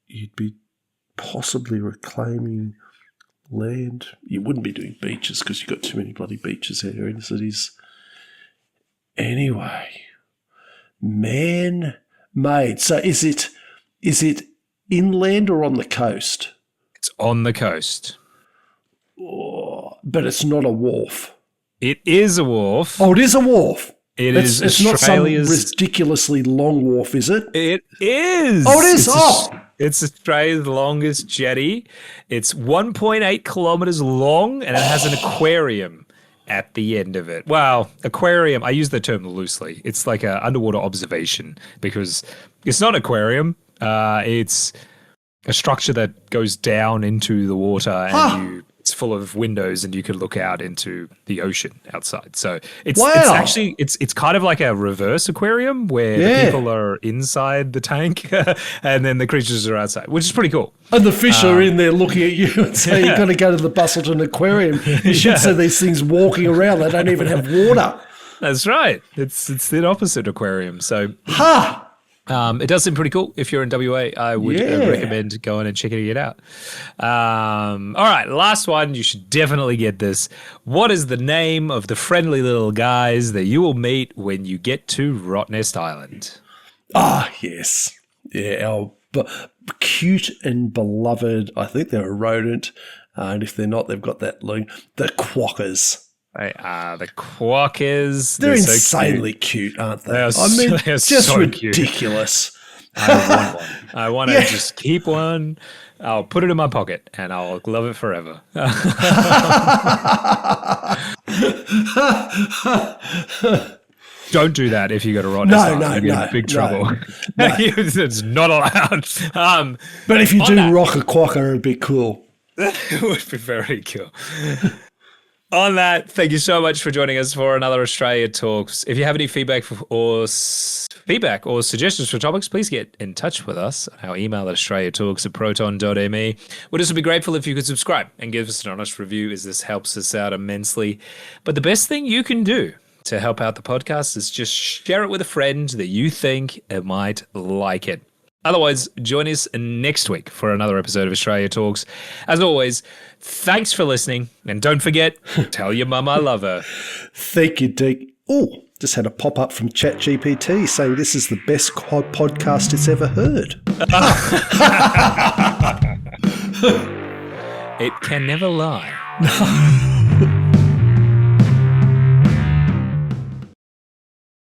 You'd be possibly reclaiming land. You wouldn't be doing beaches because you've got too many bloody beaches here in the cities. Anyway, man-made. So is it inland or on the coast? It's on the coast. Oh, but it's not a wharf. It is a wharf. Oh, it is a wharf. It's not some ridiculously long wharf, is it? It is. Oh, it is. It's Australia's longest jetty. It's 1.8 kilometers long, and it has an aquarium at the end of it. Well, aquarium, I use the term loosely. It's like an underwater observation because it's not an aquarium. It's a structure that goes down into the water and it's full of windows and you can look out into the ocean outside. So it's actually kind of like a reverse aquarium where the people are inside the tank and then the creatures are outside, which is pretty cool. And the fish are in there looking at you and saying, you've got to go to the Busselton Aquarium. You should see these things walking around. They don't even have water. That's right. It's the opposite aquarium. So it does seem pretty cool. If you're in WA, I would recommend going and checking it out. All right, last one. You should definitely get this. What is the name of the friendly little guys that you will meet when you get to Rottnest Island? Ah, yes. Yeah, our cute and beloved, I think they're a rodent, and if they're not, they've got that look. The quokkas. They are the quokkas. They're insanely cute, aren't they? They're just so ridiculous. Cute. I want one. I want to just keep one. I'll put it in my pocket and I'll love it forever. Don't do that if you go to Rottnest. No, you're in big trouble. No. It's not allowed. But if you do rock a quokka, it'd be cool. It would be very cool. On that, thank you so much for joining us for another Australia Talks. If you have any feedback or feedback or suggestions for topics, please get in touch with us on our email at australiatalks@proton.me. We'd also be grateful if you could subscribe and give us an honest review, as this helps us out immensely. But the best thing you can do to help out the podcast is just share it with a friend that you think might like it. Otherwise, join us next week for another episode of Australia Talks. As always, thanks for listening. And don't forget, tell your mum I love her. Thank you, Dick. Oh, just had a pop-up from ChatGPT saying this is the best podcast it's ever heard. It can never lie.